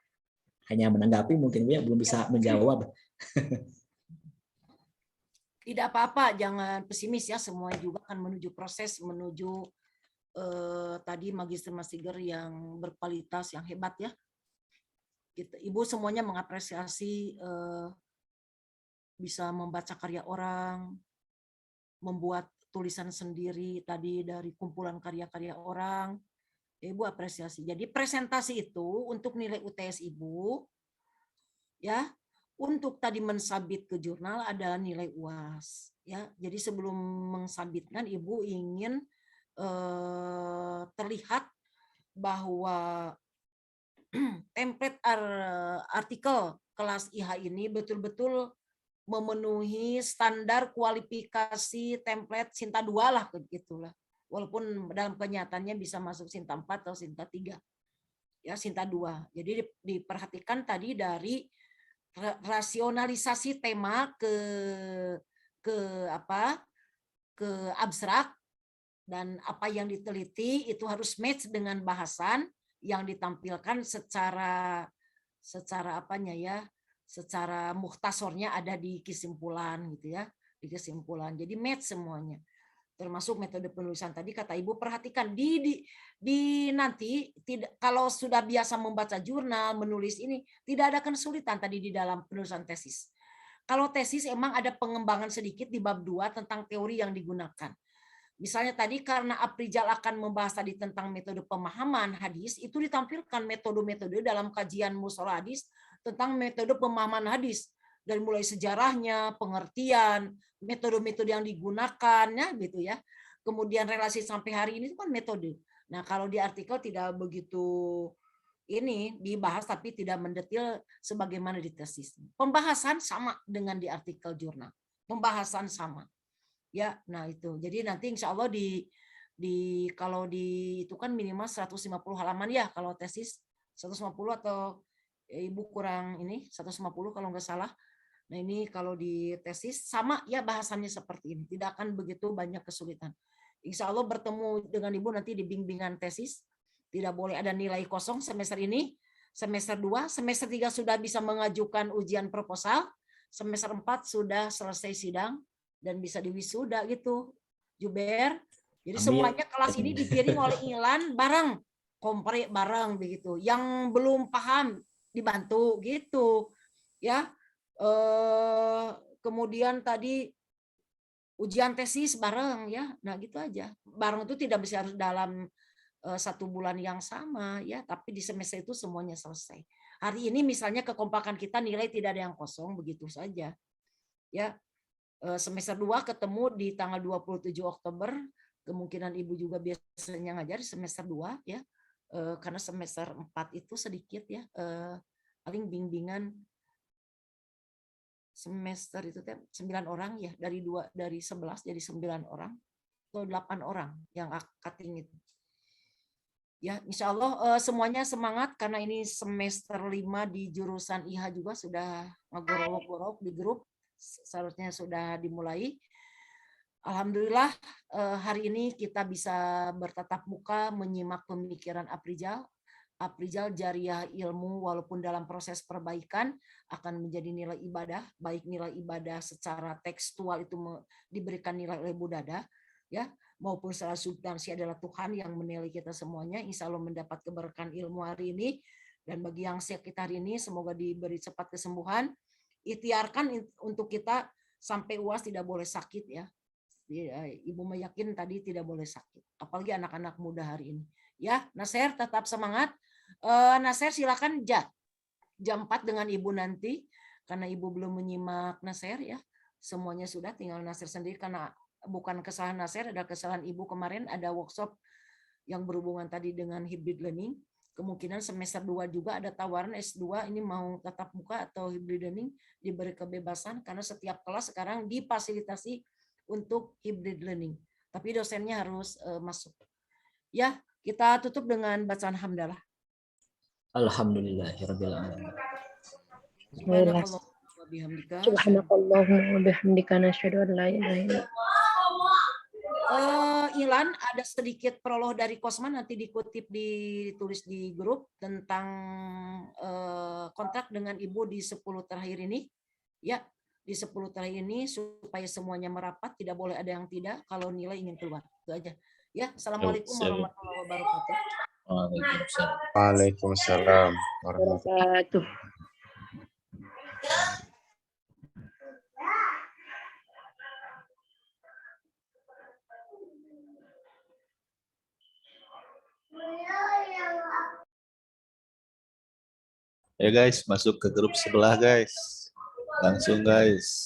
Hanya menanggapi mungkin Bu ya, belum bisa menjawab. Tidak apa-apa, jangan pesimis ya, semua juga akan menuju proses, menuju tadi Magister Mastiger yang berkualitas, yang hebat ya. Ibu semuanya mengapresiasi bisa membaca karya orang, membuat tulisan sendiri tadi dari kumpulan karya-karya orang. Ibu apresiasi. Jadi presentasi itu untuk nilai UTS Ibu ya, untuk tadi mensabit ke jurnal ada nilai UAS ya. Jadi sebelum mensabitkan Ibu ingin terlihat bahwa template artikel kelas IH ini betul-betul memenuhi standar kualifikasi template Sinta 2 lah begitulah. Walaupun dalam kenyataannya bisa masuk Sinta 4 atau Sinta 3. Ya, Sinta 2. Jadi diperhatikan tadi dari rasionalisasi tema ke abstrak, dan apa yang diteliti itu harus match dengan bahasan yang ditampilkan secara apanya ya, secara mukhtasornya ada di kesimpulan gitu ya, di kesimpulan. Jadi match semuanya. Termasuk metode penulisan tadi kata Ibu, perhatikan di nanti tidak, kalau sudah biasa membaca jurnal, menulis ini tidak ada kesulitan tadi di dalam penulisan tesis. Kalau tesis emang ada pengembangan sedikit di bab 2 tentang teori yang digunakan. Misalnya tadi karena Aprijal akan membahas tadi tentang metode pemahaman hadis, itu ditampilkan metode-metode dalam kajian mustalah hadis tentang metode pemahaman hadis. Dari mulai sejarahnya, pengertian, metode-metode yang digunakan, ya gitu ya. Kemudian relasi sampai hari ini itu kan metode. Nah, kalau di artikel tidak begitu ini dibahas tapi tidak mendetil sebagaimana di tesis. Pembahasan sama dengan di artikel jurnal. Pembahasan sama. Ya, nah itu. Jadi nanti insya Allah kalau di itu kan minimal 150 halaman ya kalau tesis 150 atau Ibu kurang ini 150 kalau nggak salah. Nah ini kalau di tesis sama ya bahasannya seperti ini. Tidak akan begitu banyak kesulitan. Insya Allah bertemu dengan Ibu nanti di bimbingan tesis. Tidak boleh ada nilai kosong semester ini. Semester 2, semester 3 sudah bisa mengajukan ujian proposal. Semester 4 sudah selesai sidang. Dan bisa diwisuda gitu, Juber. Jadi semuanya kelas ini dipiring oleh Ilan bareng, kompre bareng begitu. Yang belum paham dibantu gitu, ya. Kemudian tadi ujian tesis bareng ya, nah gitu aja. Bareng itu tidak bisa harus dalam 1 bulan yang sama ya, tapi di semester itu semuanya selesai. Hari ini misalnya kekompakan kita nilai tidak ada yang kosong begitu saja, ya. Semester 2 ketemu di tanggal 27 Oktober, kemungkinan Ibu juga biasanya ngajar semester 2 ya, karena semester 4 itu sedikit ya, paling bimbingan semester itu 9 orang ya, dari 11 jadi 9 orang atau 8 orang yang cutting itu. Ya, insya Allah semuanya semangat karena ini semester 5 di jurusan IH juga sudah ngegorok-gorok di grup. Seharusnya sudah dimulai. Alhamdulillah hari ini kita bisa bertatap muka menyimak pemikiran Aprijal. Aprijal jariah ilmu walaupun dalam proses perbaikan akan menjadi nilai ibadah, baik nilai ibadah secara tekstual itu diberikan nilai oleh Budada, ya, maupun secara substansi adalah Tuhan yang menilai kita semuanya. Insya Allah mendapat keberkahan ilmu hari ini, dan bagi yang sakit hari ini semoga diberi cepat kesembuhan. Ikhtiarkan untuk kita sampai UAS tidak boleh sakit ya. Ibu meyakin tadi tidak boleh sakit, apalagi anak-anak muda hari ini. Ya, Nasir tetap semangat. Nasir silakan jam 4 dengan Ibu nanti, karena Ibu belum menyimak Nasir ya. Semuanya sudah, tinggal Nasir sendiri karena bukan kesalahan Nasir, ada kesalahan Ibu kemarin ada workshop yang berhubungan tadi dengan hybrid learning. Kemungkinan semester 2 juga ada tawaran S2 ini mau tatap muka atau hybrid learning, diberi kebebasan karena setiap kelas sekarang difasilitasi untuk hybrid learning. Tapi dosennya harus masuk. Ya, kita tutup dengan bacaan hamdalah. Alhamdulillahirabbil alamin. Subhanakallahumma wa bihamdika nasyhadu an la ilaha illa Ilan, ada sedikit prolog dari Kosman nanti dikutip ditulis di grup tentang kontrak dengan Ibu di 10 terakhir ini. Ya, di 10 terakhir ini supaya semuanya merapat, tidak boleh ada yang tidak kalau nilai ingin keluar. Itu aja. Ya, Assalamualaikum warahmatullahi wabarakatuh. Waalaikumsalam warahmatullahi wabarakatuh. Ya guys, masuk ke grup sebelah guys. Langsung guys.